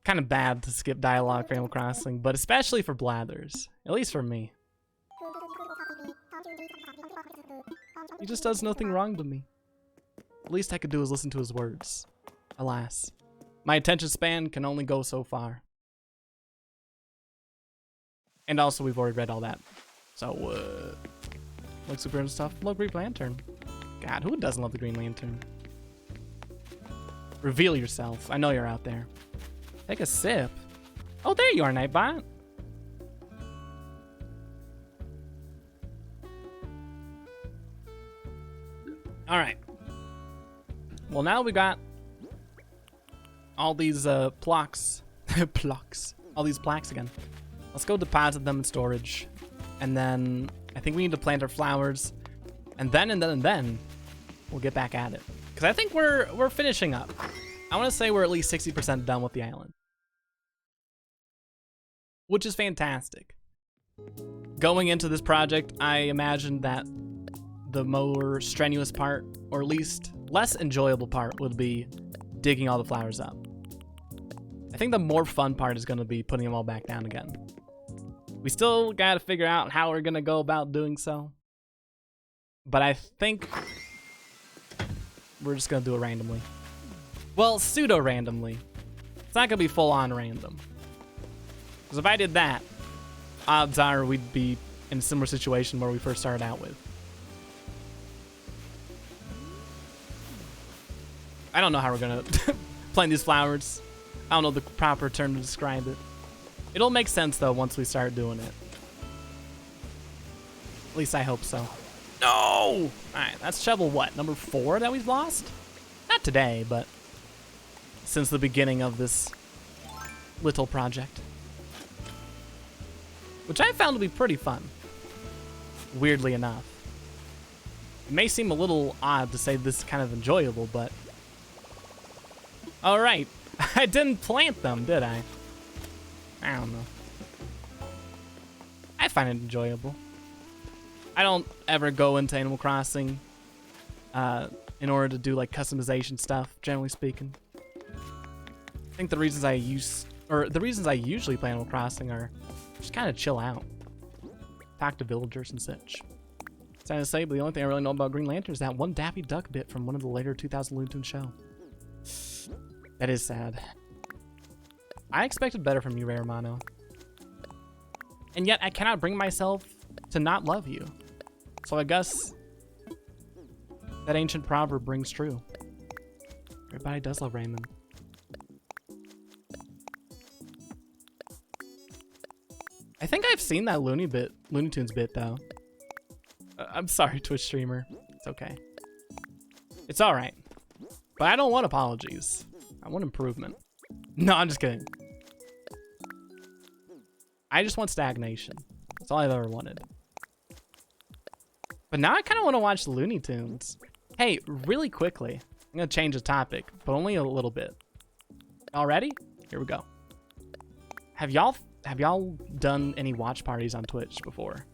kind of bad to skip dialogue for Animal Crossing, but especially for Blathers. At least for me. He just does nothing wrong to me. The least I could do is listen to his words. Alas, my attention span can only go so far. And also, we've already read all that. So, like Superman stuff. Love Green Lantern. God, who doesn't love the Green Lantern? Reveal yourself. I know you're out there. Take a sip. Oh, there you are, Nightbot. All right. Well, now we got all these plaques. All these plaques again. Let's go deposit them in storage. And then I think we need to plant our flowers. And then we'll get back at it. Because I think we're finishing up. I want to say we're at least 60% done with the island. Which is fantastic. Going into this project, I imagined that the more strenuous part, or at least less enjoyable part, would be digging all the flowers up. I think the more fun part is going to be putting them all back down again. We still got to figure out how we're going to go about doing so. But I think we're just going to do it randomly. Well, pseudo-randomly. It's not going to be full-on random. Because if I did that, odds are we'd be in a similar situation where we first started out with. I don't know how we're going to plant these flowers. I don't know the proper term to describe it. It'll make sense, though, once we start doing it. At least I hope so. No! Alright, that's shovel what? Number 4 that we've lost? Not today, but since the beginning of this little project. Which I found to be pretty fun. Weirdly enough. It may seem a little odd to say this is kind of enjoyable, but... Alright. I didn't plant them, did I? I don't know. I find it enjoyable. I don't ever go into Animal Crossing in order to do like customization stuff, generally speaking. I think the reasons I usually play Animal Crossing are just kind of chill out. Talk to villagers and such. Sad to say, but the only thing I really know about Green Lantern is that one Daffy Duck bit from one of the later 2000 Looney Tunes show. That is sad. I expected better from you, Ray Romano. And yet I cannot bring myself to not love you. So I guess that ancient proverb rings true. Everybody does love Raymond. I think I've seen that Looney Tunes bit though. I'm sorry, Twitch streamer. It's okay. It's all right. But I don't want apologies. I want improvement. No, I'm just kidding. I just want stagnation. That's all I've ever wanted. But now I kind of want to watch Looney Tunes. Hey, really quickly, I'm going to change the topic, but only a little bit. All ready? Here we go. Have y'all done any watch parties on Twitch before?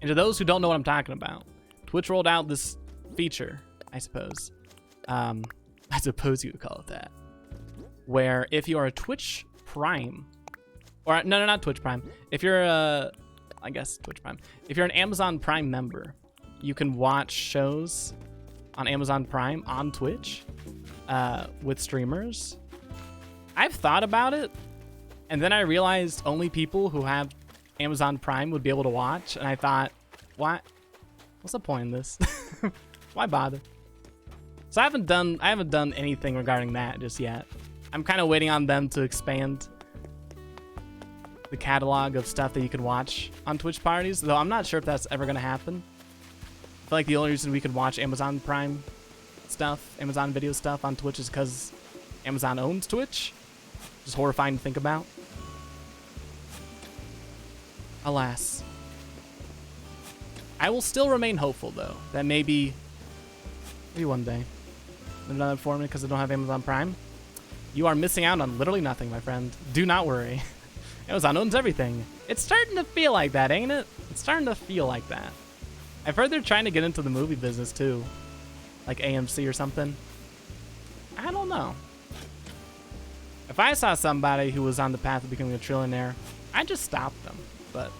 And to those who don't know what I'm talking about, Twitch rolled out this feature, I suppose. I suppose you would call it that. Where if you are a Twitch Prime, or no, not Twitch Prime. If you're I guess Twitch Prime. If you're an Amazon Prime member, you can watch shows on Amazon Prime on Twitch with streamers. I've thought about it, and then I realized only people who have Amazon Prime would be able to watch, and I thought, what? What's the point in this? Why bother? So I haven't done anything regarding that just yet. I'm kind of waiting on them to expand the catalog of stuff that you can watch on Twitch parties, though I'm not sure if that's ever going to happen. I feel like the only reason we could watch Amazon Prime stuff, Amazon Video stuff on Twitch is because Amazon owns Twitch. Which is horrifying to think about. Alas. I will still remain hopeful, though, that maybe one day. They're not informing me because I don't have Amazon Prime. You are missing out on literally nothing, my friend. Do not worry. Amazon owns everything. It's starting to feel like that, ain't it? It's starting to feel like that. I've heard they're trying to get into the movie business, too. Like AMC or something. I don't know. If I saw somebody who was on the path of becoming a trillionaire, I'd just stop them. But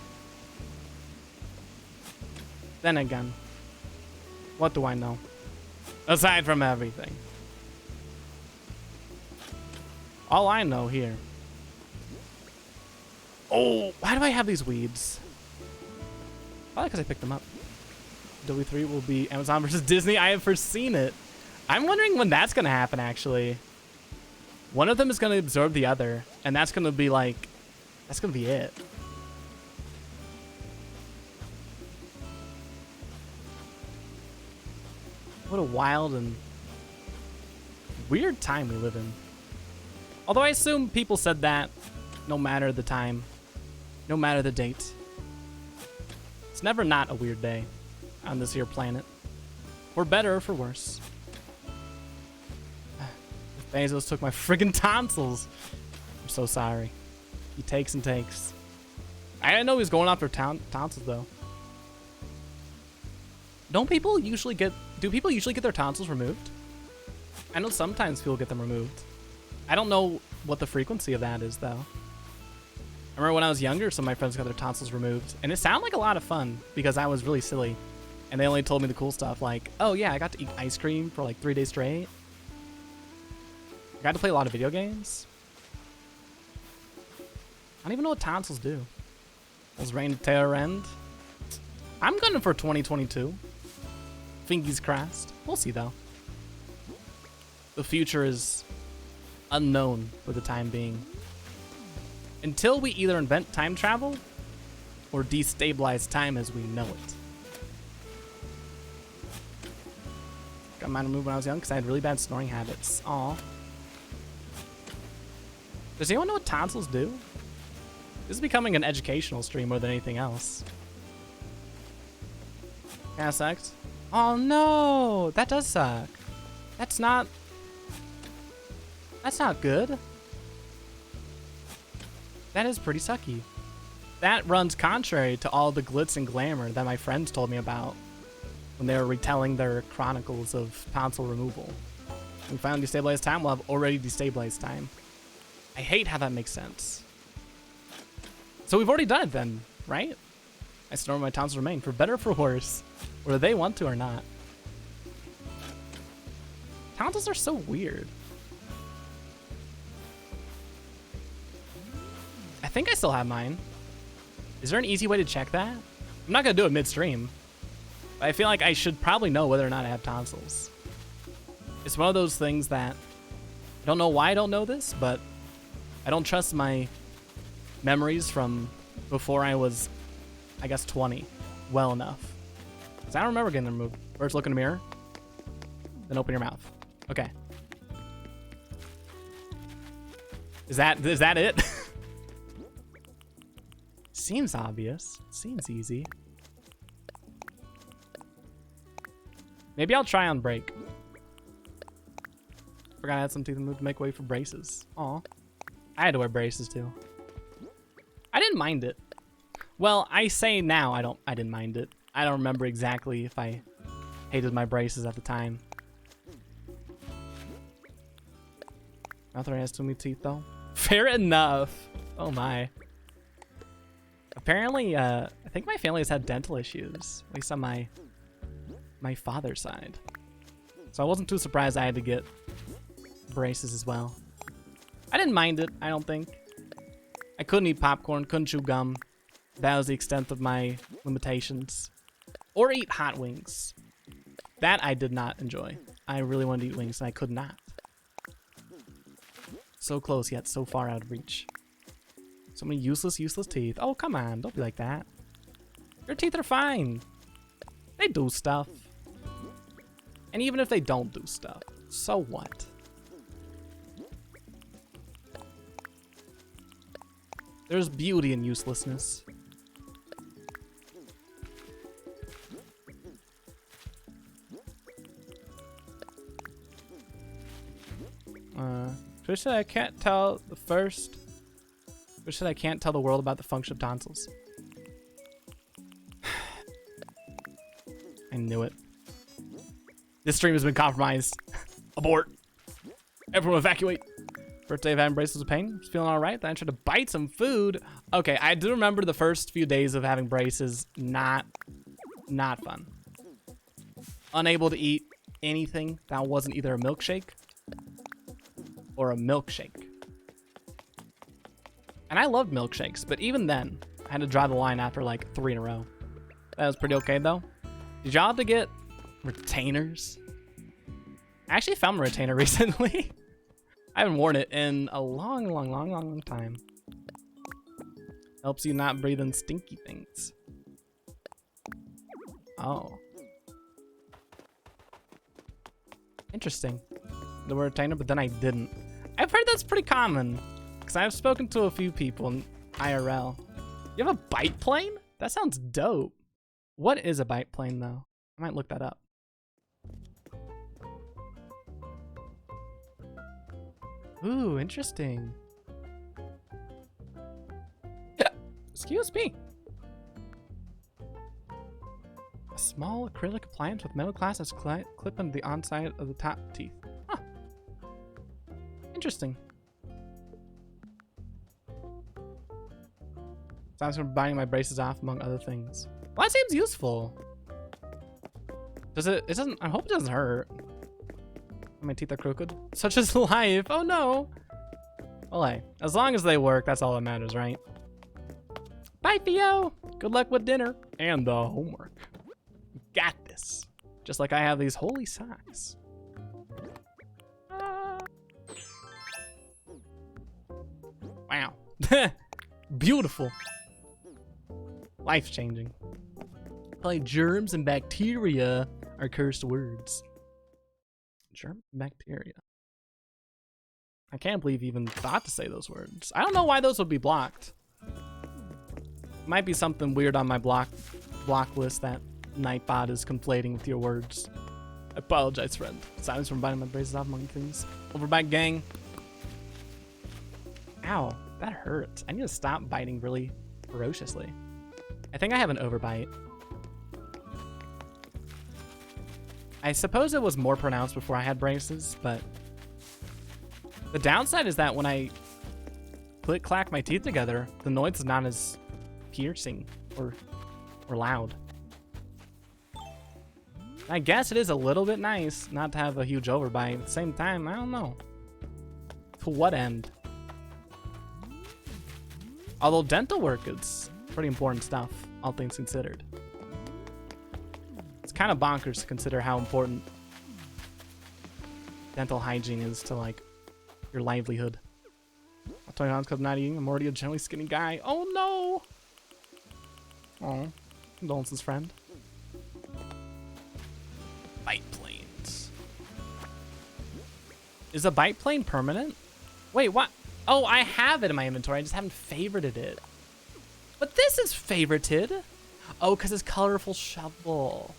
then again, what do I know? Aside from everything. All I know here. Oh, why do I have these weebs? Probably because I picked them up. W3 will be Amazon versus Disney. I have foreseen it. I'm wondering when that's going to happen, actually. One of them is going to absorb the other, and that's going to be like, that's going to be it. What a wild and weird time we live in. Although I assume people said that no matter the time, no matter the date. It's never not a weird day on this here planet. For better or for worse. Bezos took my friggin' tonsils. I'm so sorry. He takes and takes. I didn't know he was going after tonsils, though. Do people usually get their tonsils removed? I know sometimes people get them removed. I don't know what the frequency of that is, though. I remember when I was younger, some of my friends got their tonsils removed, and it sounded like a lot of fun because I was really silly. And they only told me the cool stuff, like, oh yeah, I got to eat ice cream for like 3 days straight. I got to play a lot of video games. I don't even know what tonsils do. Was rain to terror end? I'm gunning for 2022. Fingies crossed. We'll see, though. The future is unknown for the time being. Until we either invent time travel or destabilize time as we know it. Got mine removed when I was young because I had really bad snoring habits. Aw. Does anyone know what tonsils do? This is becoming an educational stream more than anything else. Kinda sucks. Oh no! That does suck. That's not good. That is pretty sucky. That runs contrary to all the glitz and glamour that my friends told me about when they were retelling their chronicles of tonsil removal. We finally destabilized time, we'll have already destabilized time. I hate how that makes sense. So we've already done it then, right? I snore my tonsils remain, for better or for worse. Whether they want to or not. Tonsils are so weird. think I still have mine. Is there an easy way to check that? I'm not gonna do it midstream. But I feel like I should probably know whether or not I have tonsils. It's one of those things that I don't know why I don't know this, but I don't trust my memories from before I was, I guess, 20 well enough. Because I don't remember getting them removed. First look in the mirror, then open your mouth. Okay. Is that it? Seems obvious. Seems easy. Maybe I'll try on break. Forgot I had some teeth removed to make way for braces. Aw. I had to wear braces too. I didn't mind it. Well, I say now I didn't mind it. I don't remember exactly if I hated my braces at the time. Mouth already has too many teeth though. Fair enough. Oh my. Apparently, I think my family has had dental issues, at least on my father's side. So I wasn't too surprised I had to get braces as well. I didn't mind it, I don't think. I couldn't eat popcorn, couldn't chew gum. That was the extent of my limitations. Or eat hot wings. That I did not enjoy. I really wanted to eat wings and I could not. So close yet so far out of reach. So many useless teeth. Oh, come on, don't be like that. Your teeth are fine. They do stuff. And even if they don't do stuff, so what? There's beauty in uselessness. Wish that I can't tell the first. Wish that I can't tell the world about the function of tonsils. I knew it. This stream has been compromised. Abort. Everyone evacuate. First day of having braces of pain. Just feeling all right. Then I tried to bite some food. Okay, I do remember the first few days of having braces. Not fun. Unable to eat anything that wasn't either a milkshake or a milkshake. And I loved milkshakes, but even then, I had to draw the line after like 3 in a row. That was pretty okay though. Did y'all have to get retainers? I actually found my retainer recently. I haven't worn it in a long time. Helps you not breathe in stinky things. Oh. Interesting. The word retainer, but then I didn't. I've heard that's pretty common, because I've spoken to a few people in IRL. You have a bite plane? That sounds dope. What is a bite plane, though? I might look that up. Ooh, interesting. Excuse me. A small acrylic appliance with metal glass that's clipped on the onside of the top teeth. Huh. Interesting. Sounds from biting my braces off, among other things. Well, that seems useful. Does it? It doesn't. I hope it doesn't hurt. My teeth are crooked. Such is life. Oh no. Well, hey, as long as they work, that's all that matters, right? Bye, Theo. Good luck with dinner and the homework. You got this. Just like I have these holy socks. Wow. Beautiful. Life-changing. Like germs and bacteria are cursed words. Germ bacteria. I can't believe you even thought to say those words. I don't know why those would be blocked. Might be something weird on my block list that Nightbot is conflating with your words. I apologize, friend. Silence from biting my braces off, among things. Overbite gang. Ow, that hurts. I need to stop biting really ferociously. I think I have an overbite. I suppose it was more pronounced before I had braces, but the downside is that when I click-clack my teeth together, the noise is not as piercing or loud. I guess it is a little bit nice not to have a huge overbite. At the same time, I don't know. To what end? Although dental work is pretty important stuff, all things considered. It's kind of bonkers to consider how important dental hygiene is to, like, your livelihood. I'm 20 pounds because I'm not eating. I'm already a generally skinny guy. Oh, no! Oh, condolences, friend. Bite planes. Is a bite plane permanent? Wait, what? Oh, I have it in my inventory. I just haven't favorited it. But this is favorited. Oh, because it's colorful shovel.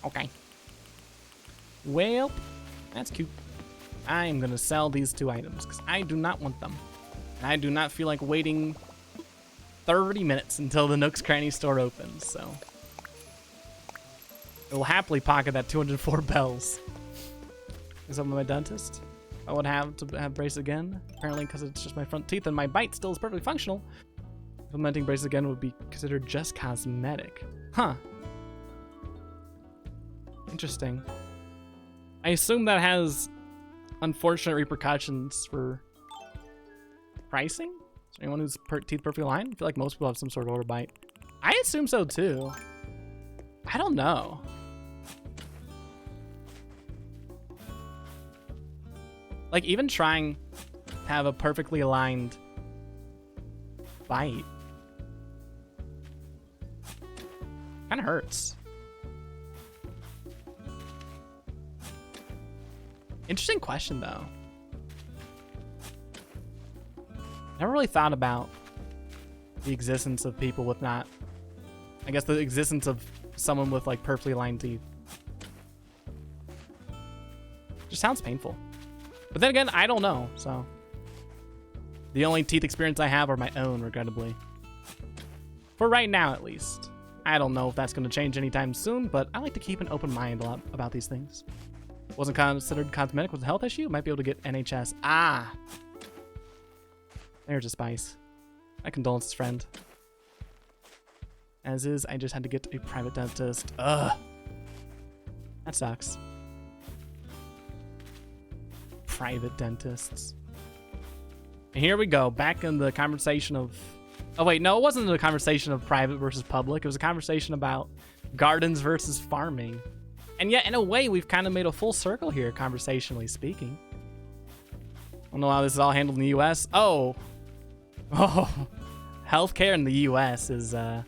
Okay. Well, that's cute. I'm going to sell these 2 items because I do not want them. And I do not feel like waiting 30 minutes until the Nook's Cranny store opens, so. I will happily pocket that 204 bells. Is that my dentist? I would have to have brace again. Apparently, because it's just my front teeth and my bite still is perfectly functional. Implementing brace again would be considered just cosmetic. Huh. Interesting. I assume that has unfortunate repercussions for pricing? Is there anyone who's teeth perfectly aligned? I feel like most people have some sort of order bite. I assume so too. I don't know. Like, even trying to have a perfectly aligned bite kind of hurts. Interesting question, though. Never really thought about the existence of people with not... I guess the existence of someone with, like, perfectly aligned teeth. Just sounds painful. But then again, I don't know, so... The only teeth experience I have are my own, regrettably. For right now, at least. I don't know if that's going to change anytime soon, but I like to keep an open mind a lot about these things. Wasn't considered cosmetic with a health issue. Might be able to get NHS. Ah! There's a spice. My condolences, friend. As is, I just had to get a private dentist. Ugh. That sucks. Private dentists. And here we go. Back in the conversation of... Oh, wait. No, it wasn't a conversation of private versus public. It was a conversation about gardens versus farming. And yet, in a way, we've kind of made a full circle here, conversationally speaking. I don't know how this is all handled in the U.S. Oh. Oh. Healthcare in the U.S. is kind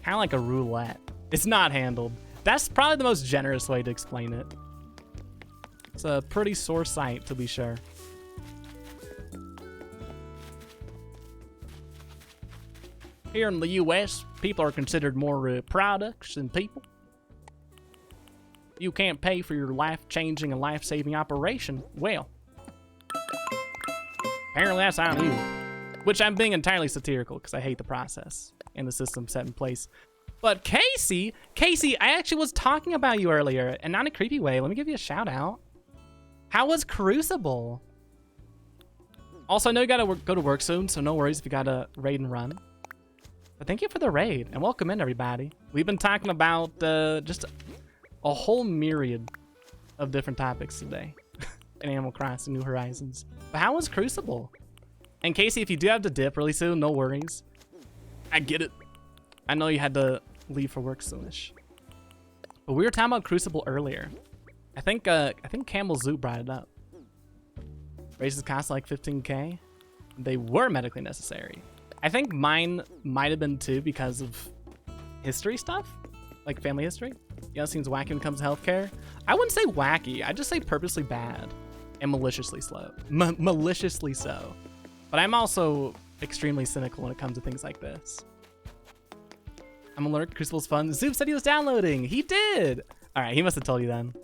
of like a roulette. It's not handled. That's probably the most generous way to explain it. It's a pretty sore sight, to be sure. Here in the U.S., people are considered more products than people. You can't pay for your life-changing and life-saving operation. Well, apparently that's on you. Which I'm being entirely satirical because I hate the process and the system set in place. But Casey, I actually was talking about you earlier, and not in a creepy way. Let me give you a shout out. How was Crucible? Also, I know you gotta go to work soon, so no worries if you gotta raid and run. But thank you for the raid, and welcome in, everybody. We've been talking about just a whole myriad of different topics today in Animal Crossing New Horizons. But how was Crucible? And Casey, if you do have to dip really soon, no worries. I get it. I know you had to leave for work soonish. But we were talking about Crucible earlier. I think Campbell Zoo brought it up. Races cost like 15K. They were medically necessary. I think mine might have been too because of history stuff, like family history. Yeah, it seems wacky when it comes to healthcare. I wouldn't say wacky. I'd just say purposely bad and maliciously slow. Maliciously so. But I'm also extremely cynical when it comes to things like this. I'm alert. Crucible's fun. Zoop said he was downloading. He did. All right, he must have told you then.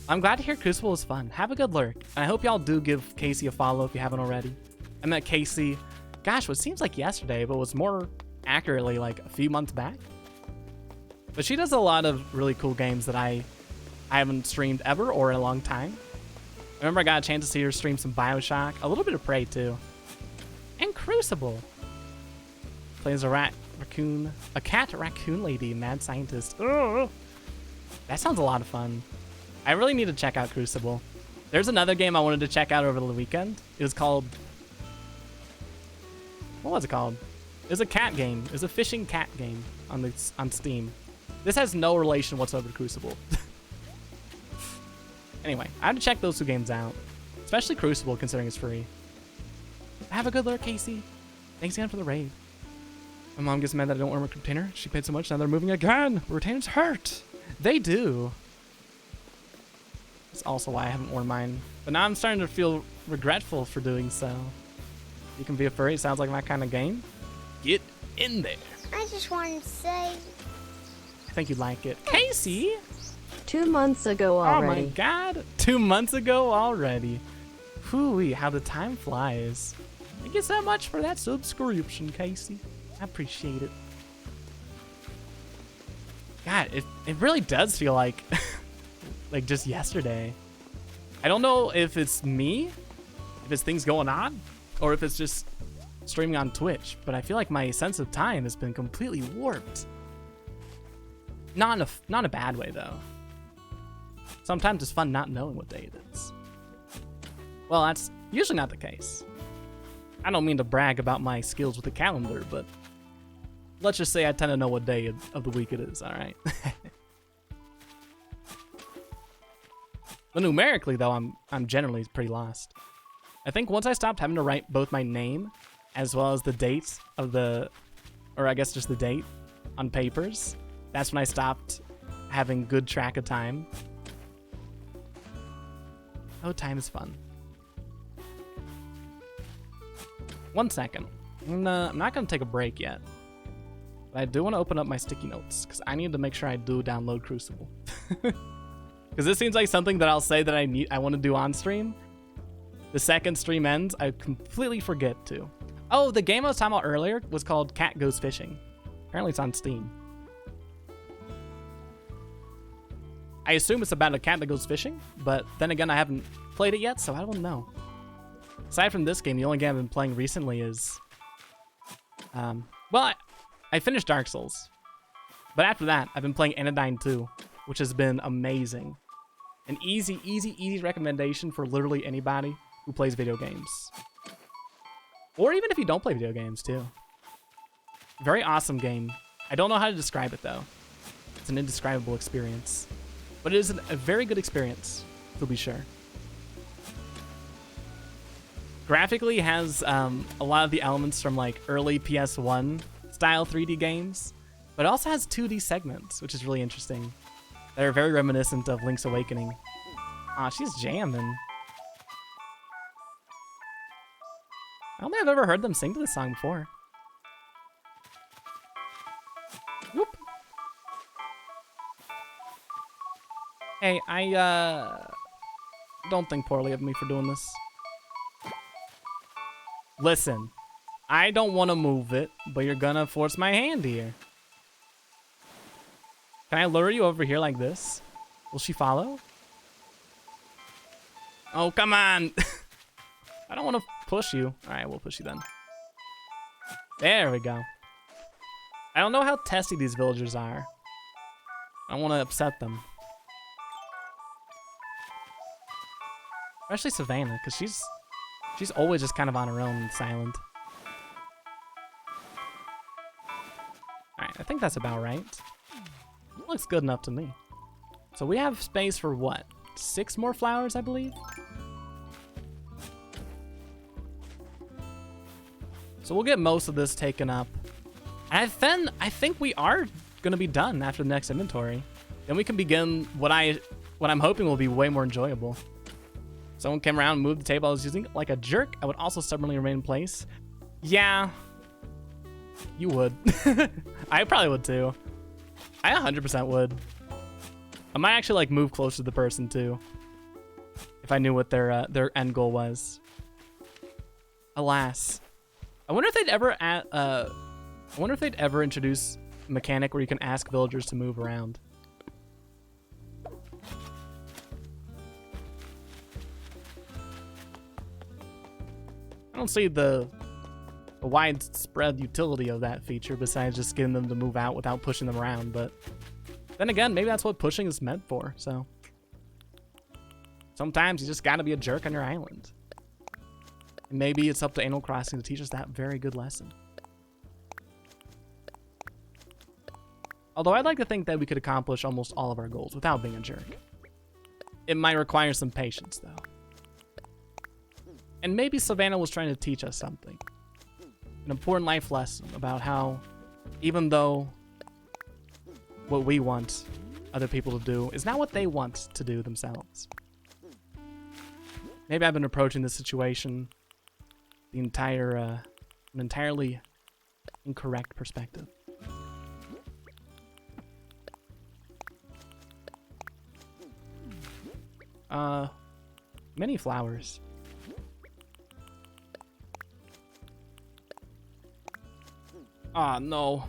I'm glad to hear Crucible was fun. Have a good lurk. And I hope y'all do give Casey a follow if you haven't already. I met Casey, gosh, what seems like yesterday, but was more accurately like a few months back. But she does a lot of really cool games that I haven't streamed ever or in a long time. I remember I got a chance to see her stream some Bioshock, a little bit of Prey too. And Crucible. Plays a cat raccoon lady, mad scientist. Ugh. That sounds a lot of fun. I really need to check out Crucible. There's another game I wanted to check out over the weekend. It was called what was it called? It's a cat game. It's a fishing cat game on Steam. This has no relation whatsoever to Crucible. Anyway, I have to check those two games out. Especially Crucible, considering it's free. Have a good lurk, Casey. Thanks again for the raid. My mom gets mad that I don't order a container. She paid so much, now they're moving again. Retainers hurt. They do. That's also why I haven't worn mine. But now I'm starting to feel regretful for doing so. You can be a furry. It sounds like my kind of game. Get in there. I just wanted to say... I think you'd like it. Casey! 2 months ago already. Oh my god. 2 months ago already. Hooey, how the time flies. Thank you so much for that subscription, Casey. I appreciate it. God, it really does feel like like just yesterday. I don't know if it's me, if it's things going on, or if it's just streaming on Twitch, but I feel like my sense of time has been completely warped. Not in a bad way though. Sometimes it's fun not knowing what day it is. Well, that's usually not the case. I don't mean to brag about my skills with the calendar, but let's just say I tend to know what day of the week it is, all right? But numerically, though, I'm generally pretty lost. I think once I stopped having to write both my name as well as the date of the, or I guess just the date on papers, that's when I stopped having good track of time. Oh, time is fun. 1 second. I'm not gonna take a break yet. But I do want to open up my sticky notes because I need to make sure I do download Crucible. Because this seems like something that I'll say that I want to do on stream. The second stream ends, I completely forget to. Oh, the game I was talking about earlier was called Cat Goes Fishing. Apparently it's on Steam. I assume it's about a cat that goes fishing, but then again, I haven't played it yet, so I don't know. Aside from this game, the only game I've been playing recently is... well, I finished Dark Souls. But after that, I've been playing Anodyne 2, which has been amazing. An easy recommendation for literally anybody who plays video games. Or even if you don't play video games, too. Very awesome game. I don't know how to describe it, though. It's an indescribable experience. But it is a very good experience, to be sure. Graphically, it has a lot of the elements from like early PS1 style 3D games, but it also has 2D segments, which is really interesting. That are very reminiscent of Link's Awakening. Aw, she's jamming. I don't think I've ever heard them sing to this song before. Whoop. Hey, I don't think poorly of me for doing this. Listen, I don't want to move it, but you're gonna force my hand here. Can I lure you over here like this? Will she follow? Oh, come on. I don't want to push you. All right, we'll push you then. There we go. I don't know how testy these villagers are. I don't want to upset them. Especially Savannah, because she's always just kind of on her own and silent. Alright, I think that's about right. Looks good enough to me. So we have space for what? 6 more flowers, I believe? So we'll get most of this taken up. And then I think we are gonna be done after the next inventory. Then we can begin what I'm hoping will be way more enjoyable. Someone came around and moved the table I was using like a jerk. I would also stubbornly remain in place. Yeah, you would. I probably would too. I 100% would. I might actually like move closer to the person too, if I knew what their end goal was. Alas, I wonder if they'd ever introduce a mechanic where you can ask villagers to move around. I don't see the widespread utility of that feature besides just getting them to move out without pushing them around, but then again, maybe that's what pushing is meant for, so. Sometimes you just gotta be a jerk on your island. And maybe it's up to Animal Crossing to teach us that very good lesson. Although I'd like to think that we could accomplish almost all of our goals without being a jerk. It might require some patience, though. And maybe Savannah was trying to teach us something. An important life lesson about how, even though what we want other people to do is not what they want to do themselves. Maybe I've been approaching this situation an entirely incorrect perspective. Many flowers. Ah, no.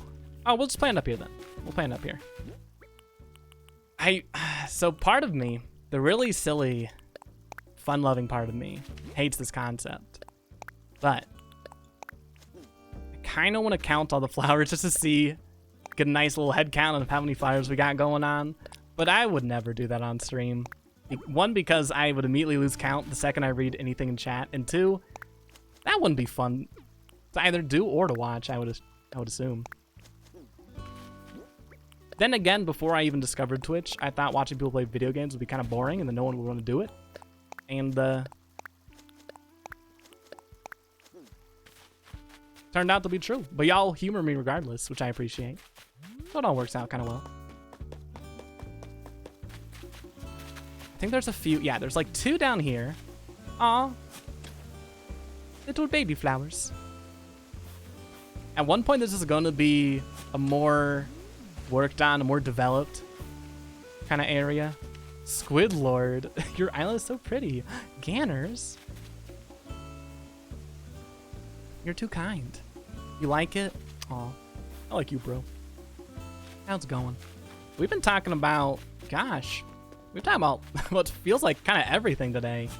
Oh, we'll just plant up here then. We'll plant up here. So part of me, the really silly, fun-loving part of me, hates this concept. But I kind of want to count all the flowers just to see, get a nice little head count of how many flowers we got going on. But I would never do that on stream. One, because I would immediately lose count the second I read anything in chat. And two, that wouldn't be fun to either do or to watch, I would assume. Then again, before I even discovered Twitch, I thought watching people play video games would be kind of boring and then no one would want to do it. And turned out to be true. But y'all humor me regardless, which I appreciate. So it all works out kind of well. I think there's a few. Yeah, there's like 2 down here. Aw. Little baby flowers. At one point, this is going to be a more worked on, a more developed kind of area. Squid Lord, your island is so pretty. Ganners. You're too kind. You like it? Aw. I like you, bro. How's it going? We've been talking about, gosh, we're talking about what feels like kind of everything today.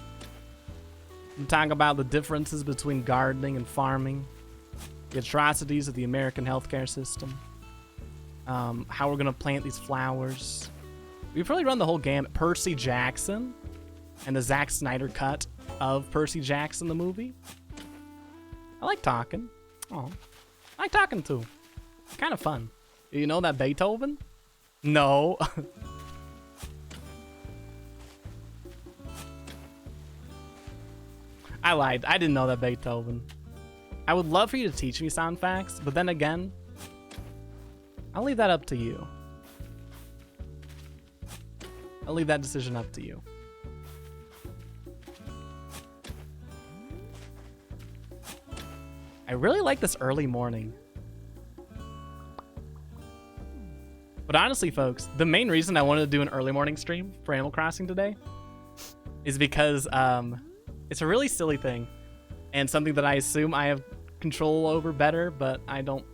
We're talking about the differences between gardening and farming, the atrocities of the American healthcare system, how we're going to plant these flowers. We've really run the whole gamut. Percy Jackson and the Zack Snyder cut of Percy Jackson, the movie. I like talking. Oh, I like talking too. It's kind of fun. You know that Beethoven? No. I lied. I didn't know that Beethoven. I would love for you to teach me sound facts, but then again, I'll leave that up to you. I'll leave that decision up to you. I really like this early morning. But honestly, folks, the main reason I wanted to do an early morning stream for Animal Crossing today is because it's a really silly thing and something that I assume I have control over better, but I don't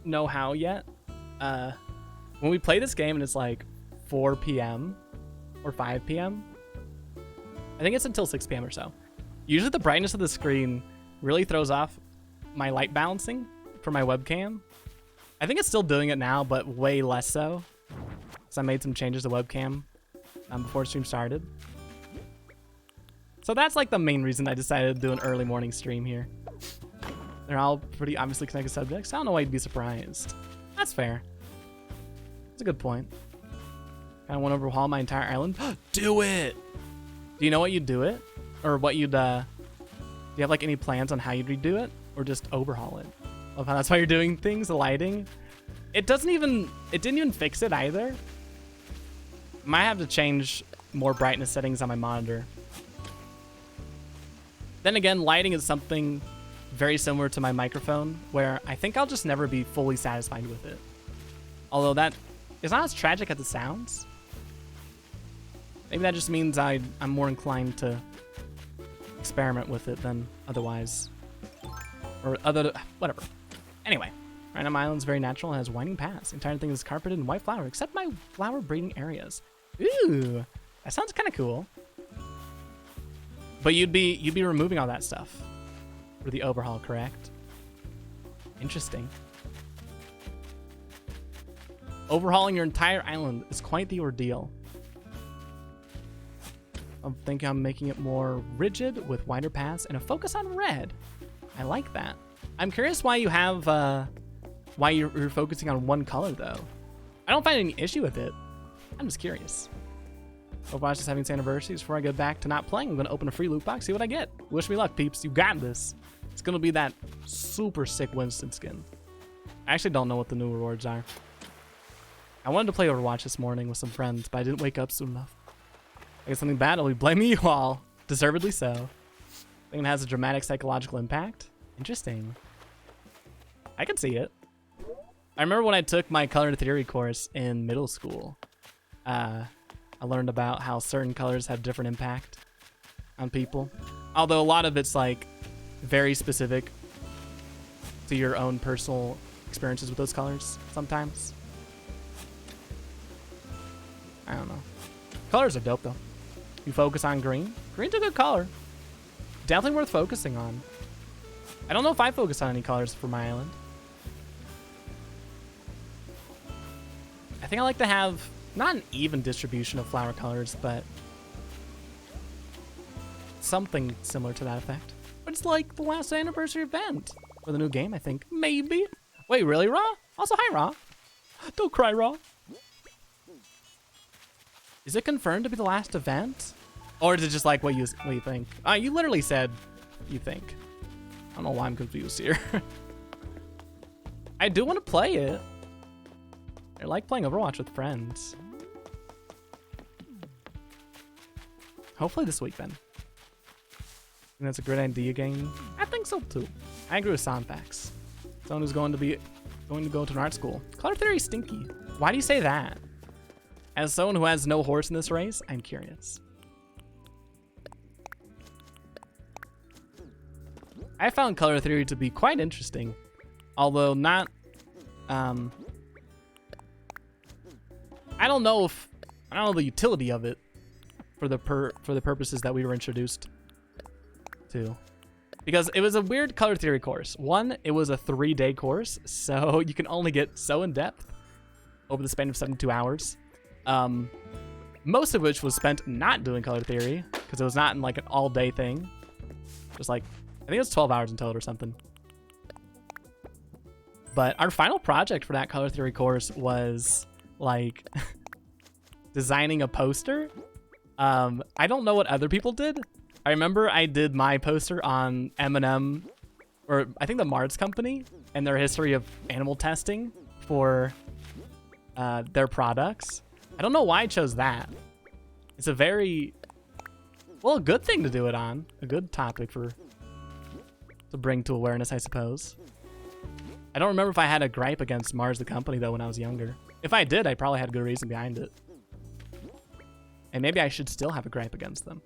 know how yet. When we play this game and it's like 4 p.m. or 5 p.m., I think it's until 6 p.m. or so. Usually the brightness of the screen really throws off my light balancing for my webcam. I think it's still doing it now, but way less so. So I made some changes to webcam before stream started. So that's like the main reason I decided to do an early morning stream here. They're all pretty obviously connected subjects. I don't know why you'd be surprised. That's fair. That's a good point. Kind of want to overhaul my entire island. Do it! Do you know what you'd do it? Or what you'd, do you have like any plans on how you'd redo it? Or just overhaul it? Love how that's why you're doing things, the lighting. It didn't even fix it either. Might have to change more brightness settings on my monitor. Then again, lighting is something very similar to my microphone, where I think I'll just never be fully satisfied with it. Although that is not as tragic as it sounds. Maybe that just means I'm more inclined to experiment with it than otherwise. Or whatever. Anyway, Random Island's very natural and has winding paths. The entire thing is carpeted in white flower, except my flower breeding areas. Ooh, that sounds kind of cool. But you'd be removing all that stuff for the overhaul, correct? Interesting. Overhauling your entire island is quite the ordeal. I'm thinking I'm making it more rigid with wider paths and a focus on red. I like that. I'm curious why you have, why you're focusing on one color though. I don't find any issue with it. I'm just curious. Overwatch is having its anniversary. Before I go back to not playing, I'm gonna open a free loot box, see what I get. Wish me luck, peeps. You got this. It's gonna be that super sick Winston skin. I actually don't know what the new rewards are. I wanted to play Overwatch this morning with some friends, but I didn't wake up soon enough. I guess something bad, I'll be blaming you all. Deservedly so. I think it has a dramatic psychological impact. Interesting. I can see it. I remember when I took my color theory course in middle school. I learned about how certain colors have different impact on people. Although a lot of it's like very specific to your own personal experiences with those colors sometimes. I don't know. Colors are dope though. You focus on green. Green's a good color. Definitely worth focusing on. I don't know if I focus on any colors for my island. I think I like to have not an even distribution of flower colors, but something similar to that effect. But it's like the last anniversary event for the new game, I think. Maybe. Wait, really, Raw? Also, hi, Raw. Don't cry, Raw. Is it confirmed to be the last event? Or is it just like what you think? You literally said you think. I don't know why I'm confused here. I do want to play it. I like playing Overwatch with friends. Hopefully this week then. And that's a great idea game. I think so too. I agree with Soundfax. Someone who's going to go to an art school. Color theory stinky. Why do you say that? As someone who has no horse in this race, I'm curious. I found color theory to be quite interesting, although not. I don't know the utility of it for the purposes that we were introduced to, because it was a weird color theory course. One, it was a 3-day course, so you can only get so in depth over the span of 72 hours. Most of which was spent not doing color theory because it was not in like an all-day thing. Just like, I think it was 12 hours in total or something. But our final project for that color theory course was like designing a poster. I don't know what other people did. I remember I did my poster on M&M, or I think the Mars company, and their history of animal testing for their products. I don't know why I chose that. It's a very, well, a good thing to do it on. A good topic to bring to awareness, I suppose. I don't remember if I had a gripe against Mars the company, though, when I was younger. If I did, I probably had a good reason behind it. And maybe I should still have a gripe against them.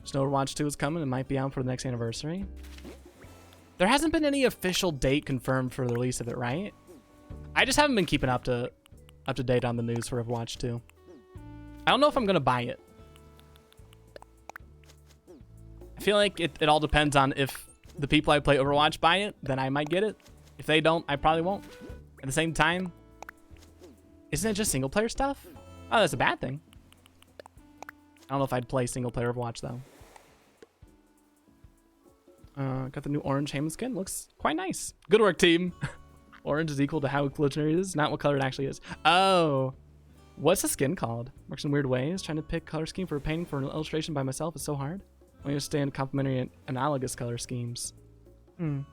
Snow Overwatch 2 is coming and might be out for the next anniversary. There hasn't been any official date confirmed for the release of it, right? I just haven't been keeping up to date on the news for Overwatch 2. I don't know if I'm gonna buy it. I feel like it all depends on if the people I play Overwatch buy it, then I might get it. If they don't, I probably won't. At the same time, isn't it just single player stuff? Oh, that's a bad thing. I don't know if I'd play single player Overwatch though. Got the new orange Hammond skin. Looks quite nice. Good work, team. Orange is equal to how legendary it is, not what color it actually is. Oh, what's the skin called? Works in weird ways. Trying to pick color scheme for a painting for an illustration by myself is so hard. I understand complementary and analogous color schemes. I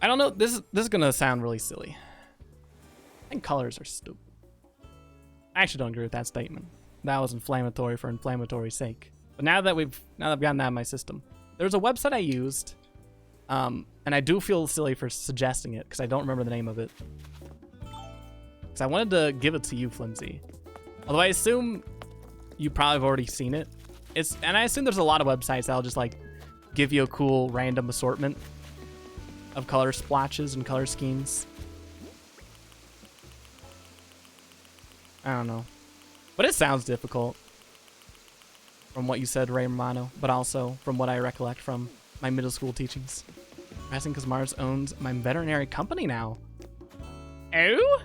don't know. This is gonna sound really silly. I think colors are stupid. I actually don't agree with that statement. That was inflammatory for inflammatory's sake. But now that I've gotten that out of my system, there's a website I used, and I do feel silly for suggesting it because I don't remember the name of it. Because I wanted to give it to you, Flimsy. Although I assume you probably have already seen it. And I assume there's a lot of websites that'll just like give you a cool random assortment of color splotches and color schemes. I don't know. But it sounds difficult from what you said, Ray Romano, but also from what I recollect from my middle school teachings. Pressing because Mars owns my veterinary company now. Oh?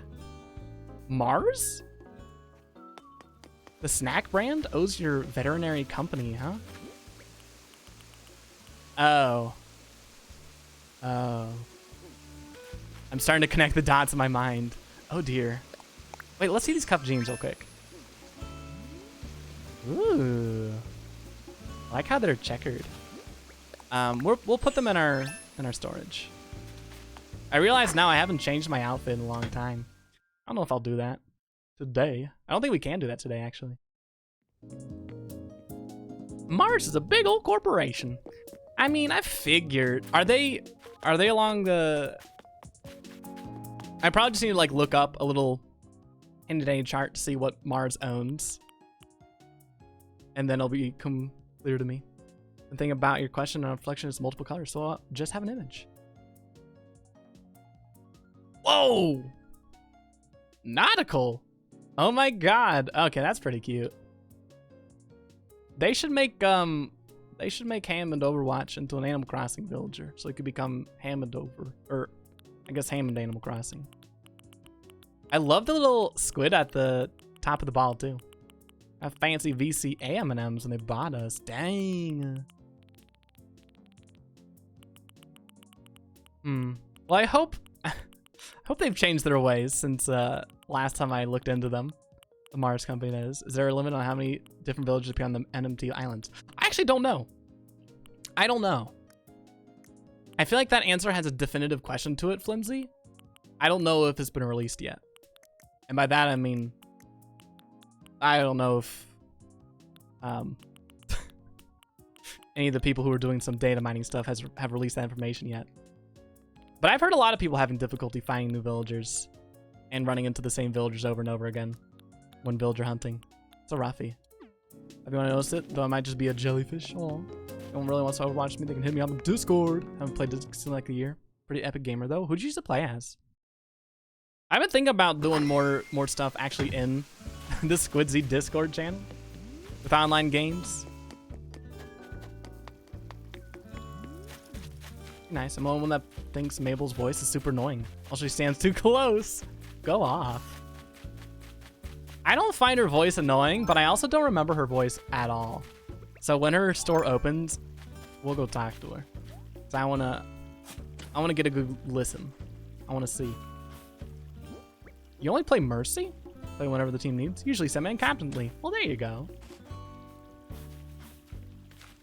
Mars? The snack brand owes your veterinary company, huh? Oh. Oh. I'm starting to connect the dots in my mind. Oh dear. Wait, let's see these cup jeans real quick. Ooh. I like how they're checkered. We'll put them in our storage. I realize now I haven't changed my outfit in a long time. I don't know if I'll do that today. I don't think we can do that today, actually. Mars is a big old corporation. I mean, I figured. Are they along the? I probably just need to like look up a little handy chart to see what Mars owns, and then it'll become clear to me. The thing about your question and reflection is multiple colors, so I'll just have an image. Whoa! Nautical. Oh my god. Okay, that's pretty cute. They should make Hammond Overwatch into an Animal Crossing villager, so it could become Hammond Over, or I guess Hammond Animal Crossing. I love the little squid at the top of the ball too. I have fancy VC M&Ms and they bought us. Dang. Well, I hope they've changed their ways since last time I looked into them. The Mars company, that is. Is there a limit on how many different villages appear on the NMT islands? I actually don't know. I don't know. I feel like that answer has a definitive question to it, Flimsy. I don't know if it's been released yet. And by that, I mean, I don't know if any of the people who are doing some data mining stuff have released that information yet. But I've heard a lot of people having difficulty finding new villagers and running into the same villagers over and over again when villager hunting. It's a roughie. Have you want to notice it? Though I might just be a jellyfish. Oh, no one really wants to overwatch me. They can hit me on the Discord. Haven't played this in like a year. Pretty epic gamer though. Who'd you used to play as? I've been thinking about doing more stuff actually in the Squiddsey Discord channel with online games. Nice. I'm the one that thinks Mabel's voice is super annoying. Also, she stands too close. Go off. I don't find her voice annoying, but I also don't remember her voice at all. So when her store opens, we'll go talk to her. So I wanna get a good listen. I wanna see. You only play Mercy? Play whenever the team needs? Usually semi-incompetently. Well, there you go.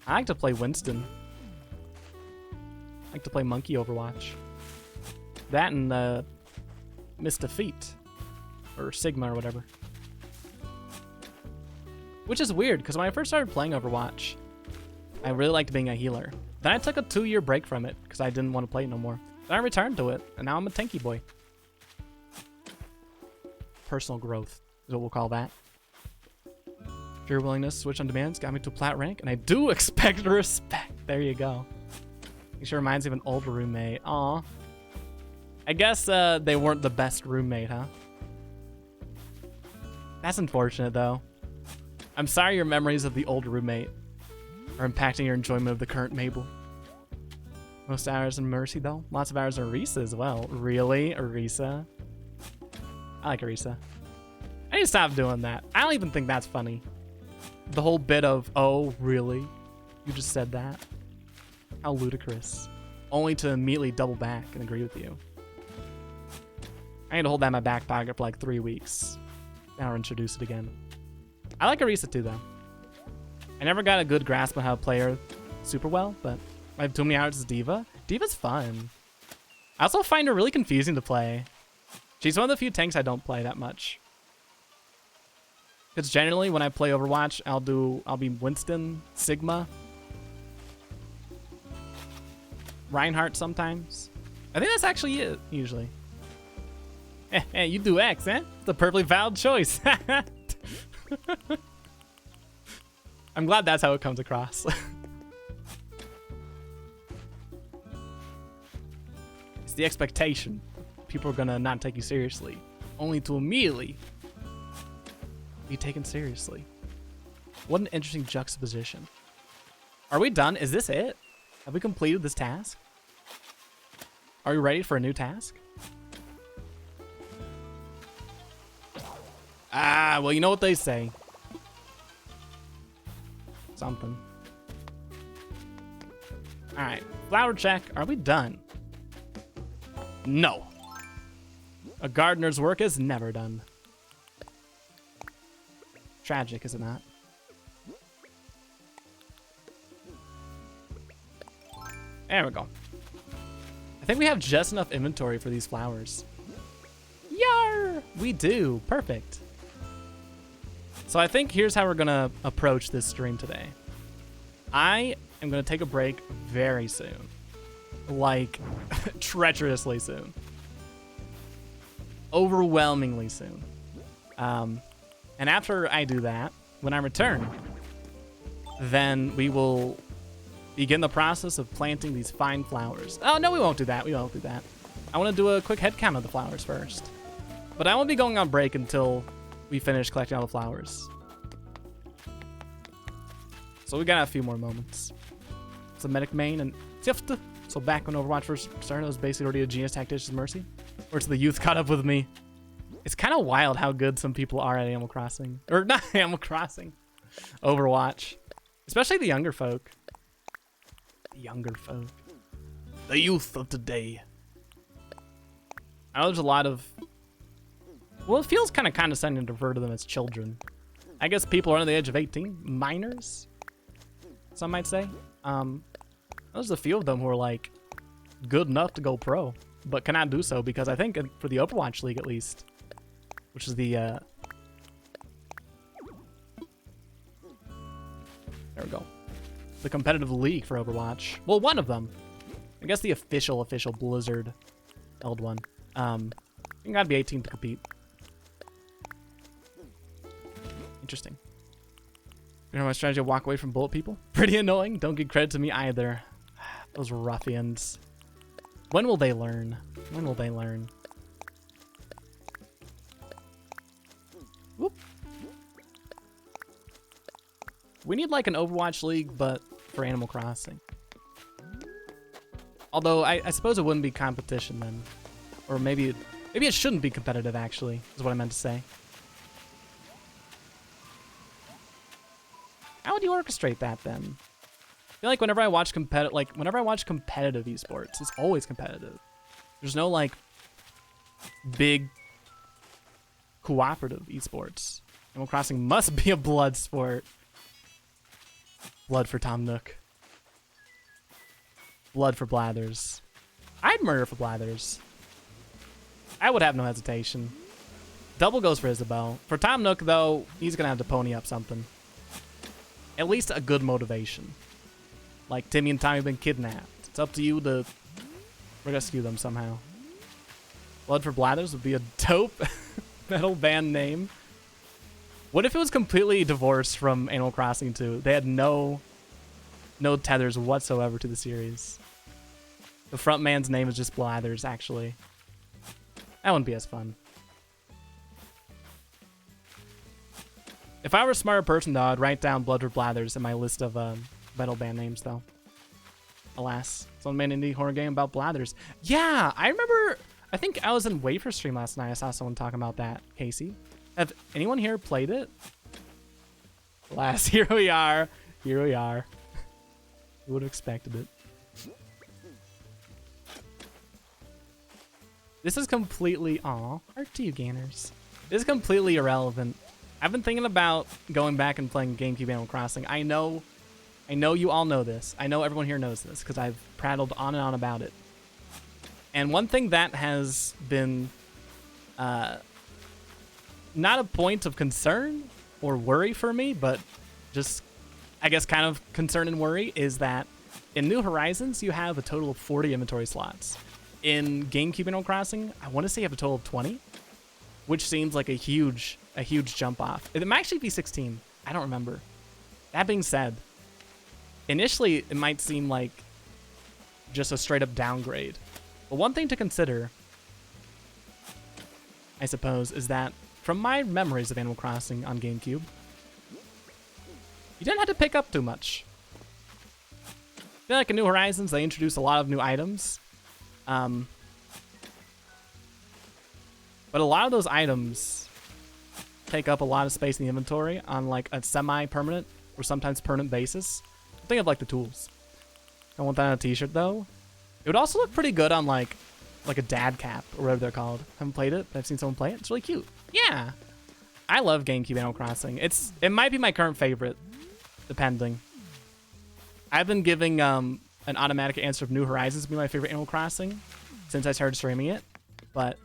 I like to play Winston. I like to play Monkey Overwatch. That and Miss Defeat. Or Sigma or whatever. Which is weird, because when I first started playing Overwatch, I really liked being a healer. Then I took a 2-year break from it, because I didn't want to play it no more. Then I returned to it, and now I'm a tanky boy. Personal growth is what we'll call that. Your willingness to switch on demands got me to plat rank, and I do expect respect. There you go. He sure reminds me of an old roommate. Aw. I guess they weren't the best roommate, huh? That's unfortunate, though. I'm sorry your memories of the old roommate are impacting your enjoyment of the current Mabel. Most hours in Mercy, though. Lots of hours in Arisa as well. Really? Arisa? I like Arisa. I need to stop doing that. I don't even think that's funny. The whole bit of, oh, really? You just said that? How ludicrous. Only to immediately double back and agree with you. I need to hold that in my back pocket for like 3 weeks. Now I'll introduce it again. I like Arisa too, though. I never got a good grasp on how to play her super well, but I have too many hours as Diva. Diva's fun. I also find her really confusing to play. She's one of the few tanks I don't play that much. Because generally when I play Overwatch, I'll be Winston, Sigma, Reinhardt sometimes. I think that's actually it, usually. Hey, you do X, eh? It's a perfectly valid choice. I'm glad that's how it comes across. It's the expectation. People are gonna not take you seriously, only to immediately be taken seriously. What an interesting juxtaposition. Are we done? Is this it? Have we completed this task? Are we ready for a new task? Ah, well, you know what they say. something. Alright, flower check. Are we done? No. A gardener's work is never done. Tragic, is it not? There we go. I think we have just enough inventory for these flowers. Yar! We do. Perfect. So I think here's how we're gonna approach this stream today. I am gonna take a break very soon. Like, treacherously soon. Overwhelmingly soon. And after I do that, when I return, then we will begin the process of planting these fine flowers. Oh, no, we won't do that. We won't do that. I want to do a quick head count of the flowers first. But I won't be going on break until we finish collecting all the flowers. So we got a few more moments. It's a medic main and Tift. So back when Overwatch first started, I was basically already a genius tactician's mercy. Or to the youth caught up with me. It's kind of wild how good some people are at Animal Crossing. Or not Animal Crossing. Overwatch. Especially the younger folk. The younger folk. The youth of today. I know there's a lot of... Well, it feels kind of condescending to refer to them as children. I guess people are under the age of 18. Minors? Some might say. There's a few of them who are like good enough to go pro, but cannot do so because I think for the Overwatch League at least, which is the there we go, the competitive league for Overwatch. Well, one of them, I guess the official Blizzard held one. You gotta be 18 to compete. Interesting. You know my strategy to walk away from bullet people? Pretty annoying. Don't give credit to me either. Those ruffians. When will they learn? When will they learn? Whoop. We need like an Overwatch League, but for Animal Crossing. Although I suppose it wouldn't be competition then. Or maybe it shouldn't be competitive actually, is what I meant to say. How would you orchestrate that then? I feel like whenever I watch competitive esports, it's always competitive. There's no like big cooperative esports. Animal Crossing must be a blood sport. Blood for Tom Nook. Blood for Blathers. I'd murder for Blathers. I would have no hesitation. Double goes for Isabel. For Tom Nook though, he's gonna have to pony up something. At least a good motivation. Like Timmy and Tommy have been kidnapped. It's up to you to rescue them somehow. Blood for Blathers would be a dope metal band name. What if it was completely divorced from Animal Crossing 2? They had no tethers whatsoever to the series. The front man's name is just Blathers, actually. That wouldn't be as fun. If I were a smarter person, though, I'd write down Blood for Blathers in my list of metal band names, though. Alas. Someone made an indie horror game about Blathers. Yeah, I remember... I think I was in Wafer Stream last night. I saw someone talking about that, Casey. Have anyone here played it? Alas, here we are. Here we are. Who would have expected it? This is completely... Aw, art to you, Gainers. This is completely irrelevant. I've been thinking about going back and playing GameCube Animal Crossing. I know you all know this. I know everyone here knows this because I've prattled on and on about it. And one thing that has been not a point of concern or worry for me, but just, I guess, kind of concern and worry is that in New Horizons, you have a total of 40 inventory slots. In GameCube Animal Crossing, I want to say you have a total of 20, which seems like a huge jump off. It might actually be 16. I don't remember. That being said, initially it might seem like just a straight up downgrade. But one thing to consider, I suppose, is that from my memories of Animal Crossing on GameCube, you didn't have to pick up too much. I feel like in New Horizons, they introduced a lot of new items. But a lot of those items take up a lot of space in the inventory on like a semi-permanent or sometimes permanent basis. Think of like the tools. I want that on a t-shirt though. It would also look pretty good on like a dad cap or whatever they're called. Haven't played it, but I've seen someone play it. It's really cute. Yeah. I love GameCube Animal Crossing. It might be my current favorite, depending. I've been giving an automatic answer of New Horizons to be my favorite Animal Crossing since I started streaming it. But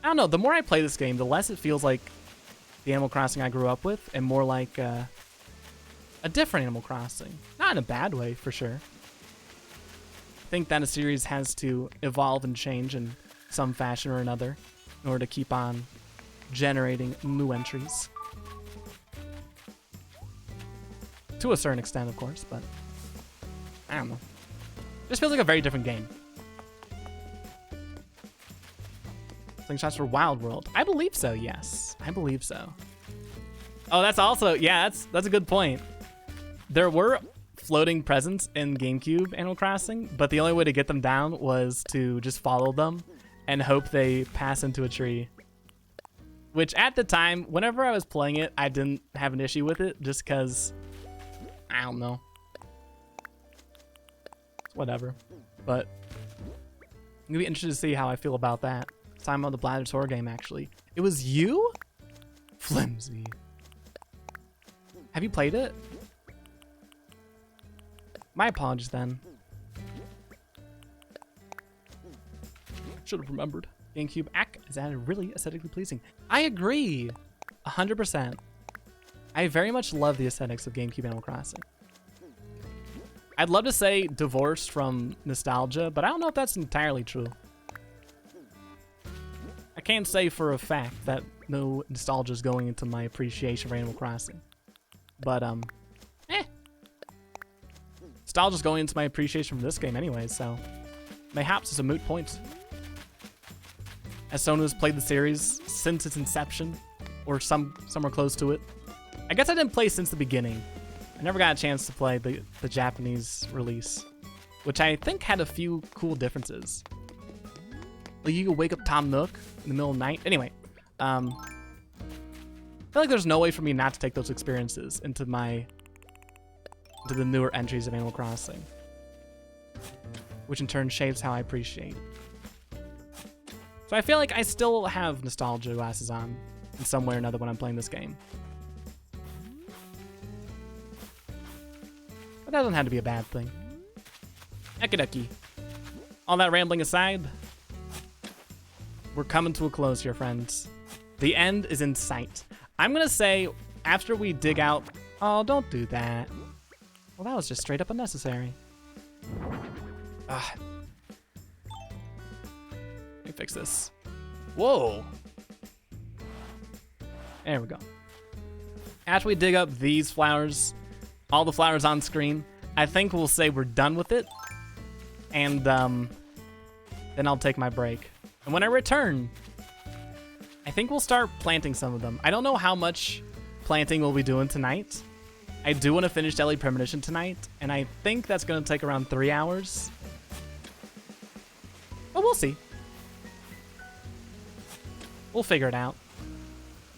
I don't know, the more I play this game, the less it feels like the Animal Crossing I grew up with, and more like a different Animal Crossing. Not in a bad way, for sure. I think that a series has to evolve and change in some fashion or another in order to keep on generating new entries. To a certain extent, of course, but I don't know. Just feels like a very different game. Slingshots for Wild World. I believe so, yes. I believe so. Oh, that's also, yeah, that's a good point. There were floating presents in GameCube Animal Crossing, but the only way to get them down was to just follow them and hope they pass into a tree. Which at the time, whenever I was playing it, I didn't have an issue with it just because, I don't know. Whatever. But I'm gonna be interested to see how I feel about that. Time on the Bladder Horror game, actually. It was you? Flimsy. Have you played it? My apologies then. Should have remembered. GameCube Ack is added really aesthetically pleasing. I agree. 100%. I very much love the aesthetics of GameCube Animal Crossing. I'd love to say divorced from nostalgia, but I don't know if that's entirely true. I can't say for a fact that no nostalgia is going into my appreciation for Animal Crossing. But, nostalgia's going into my appreciation for this game anyway, so mayhaps it's a moot point. As someone who's played the series since its inception, or somewhere close to it. I guess I didn't play since the beginning. I never got a chance to play the Japanese release, which I think had a few cool differences. Like you could wake up Tom Nook in the middle of the night. Anyway, I feel like there's no way for me not to take those experiences into the newer entries of Animal Crossing, which in turn shapes how I appreciate. So I feel like I still have nostalgia glasses on in some way or another when I'm playing this game. But that doesn't have to be a bad thing. Ekiducky. All that rambling aside, we're coming to a close here, friends. The end is in sight. I'm gonna say, after we dig out... Oh, don't do that. Well, that was just straight up unnecessary. Let me fix this. Whoa. There we go. After we dig up these flowers, all the flowers on screen, I think we'll say we're done with it. And then I'll take my break. And when I return, I think we'll start planting some of them. I don't know how much planting we'll be doing tonight. I do want to finish Daily Premonition tonight, and I think that's going to take around 3 hours. But we'll see. We'll figure it out.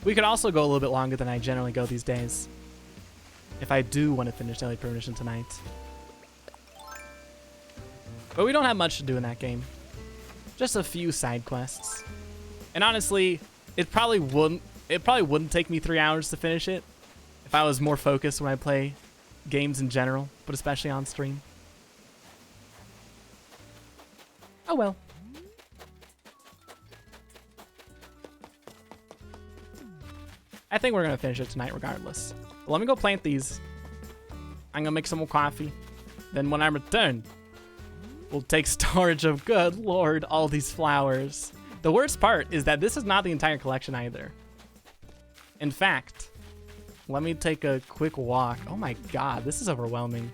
We could also go a little bit longer than I generally go these days, if I do want to finish Daily Premonition tonight. But we don't have much to do in that game. Just a few side quests. And honestly, it probably wouldn't take me 3 hours to finish it if I was more focused when I play games in general, but especially on stream. Oh well. I think we're gonna finish it tonight regardless. But let me go plant these. I'm gonna make some more coffee. Then when I return, we'll take storage of, good lord, all these flowers. The worst part is that this is not the entire collection either. In fact, let me take a quick walk. Oh my god, this is overwhelming.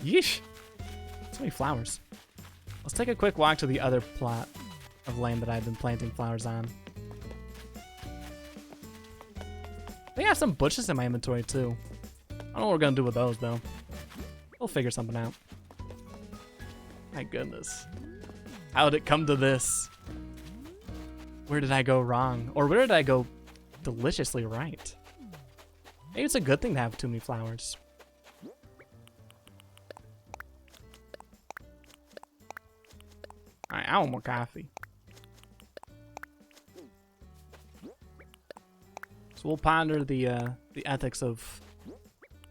Yeesh. So many flowers. Let's take a quick walk to the other plot of land that I've been planting flowers on. I think I have some bushes in my inventory too. I don't know what we're gonna do with those though. We'll figure something out. My goodness. How did it come to this? Where did I go wrong? Or where did I go deliciously right. Maybe it's a good thing to have too many flowers. Alright, I want more coffee. So we'll ponder the ethics of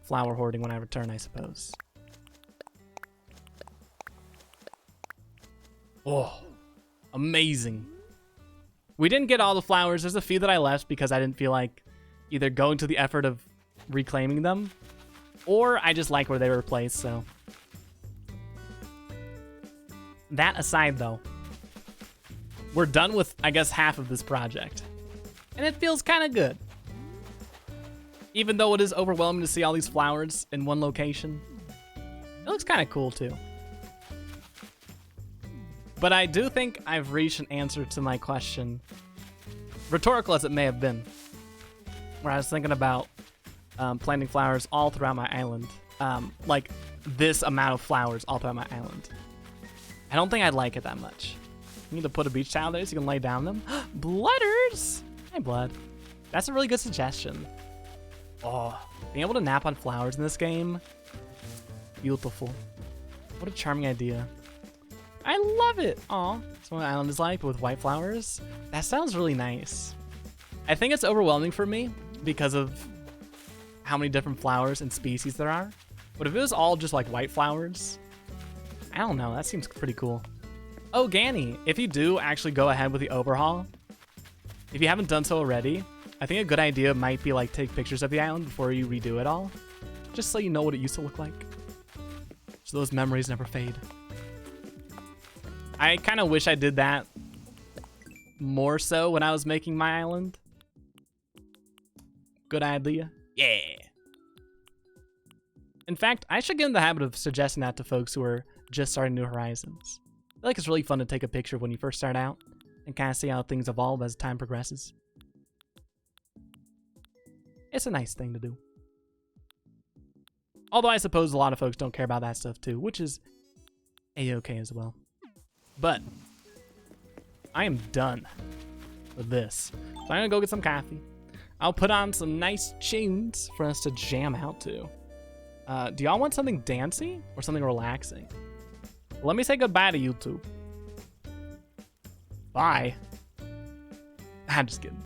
flower hoarding when I return, I suppose. Oh, amazing. We didn't get all the flowers. There's a few that I left because I didn't feel like either going to the effort of reclaiming them, or I just like where they were placed, so. That aside, though, we're done with, I guess, half of this project. And it feels kind of good. Even though it is overwhelming to see all these flowers in one location, it looks kind of cool, too. But I do think I've reached an answer to my question, rhetorical as it may have been, where I was thinking about planting flowers all throughout my island. Like, this amount of flowers all throughout my island. I don't think I'd like it that much. You need to put a beach towel there so you can lay down them. Blooders! Hi, Blood. That's a really good suggestion. Oh, being able to nap on flowers in this game, beautiful. What a charming idea. I love it. Aw, that's what my island is like, but with white flowers. That sounds really nice. I think it's overwhelming for me because of how many different flowers and species there are. But if it was all just like white flowers, I don't know, that seems pretty cool. Oh, Ganny, if you do actually go ahead with the overhaul, if you haven't done so already, I think a good idea might be like take pictures of the island before you redo it all, just so you know what it used to look like, so those memories never fade. I kind of wish I did that more so when I was making my island. Good idea. Yeah. In fact, I should get in the habit of suggesting that to folks who are just starting New Horizons. I feel like it's really fun to take a picture when you first start out and kind of see how things evolve as time progresses. It's a nice thing to do. Although I suppose a lot of folks don't care about that stuff too, which is a-okay as well. But I am done with this. So I'm gonna go get some coffee. I'll put on some nice tunes for us to jam out to. Do y'all want something dancey or something relaxing? Well, let me say goodbye to YouTube. Bye. I'm just kidding.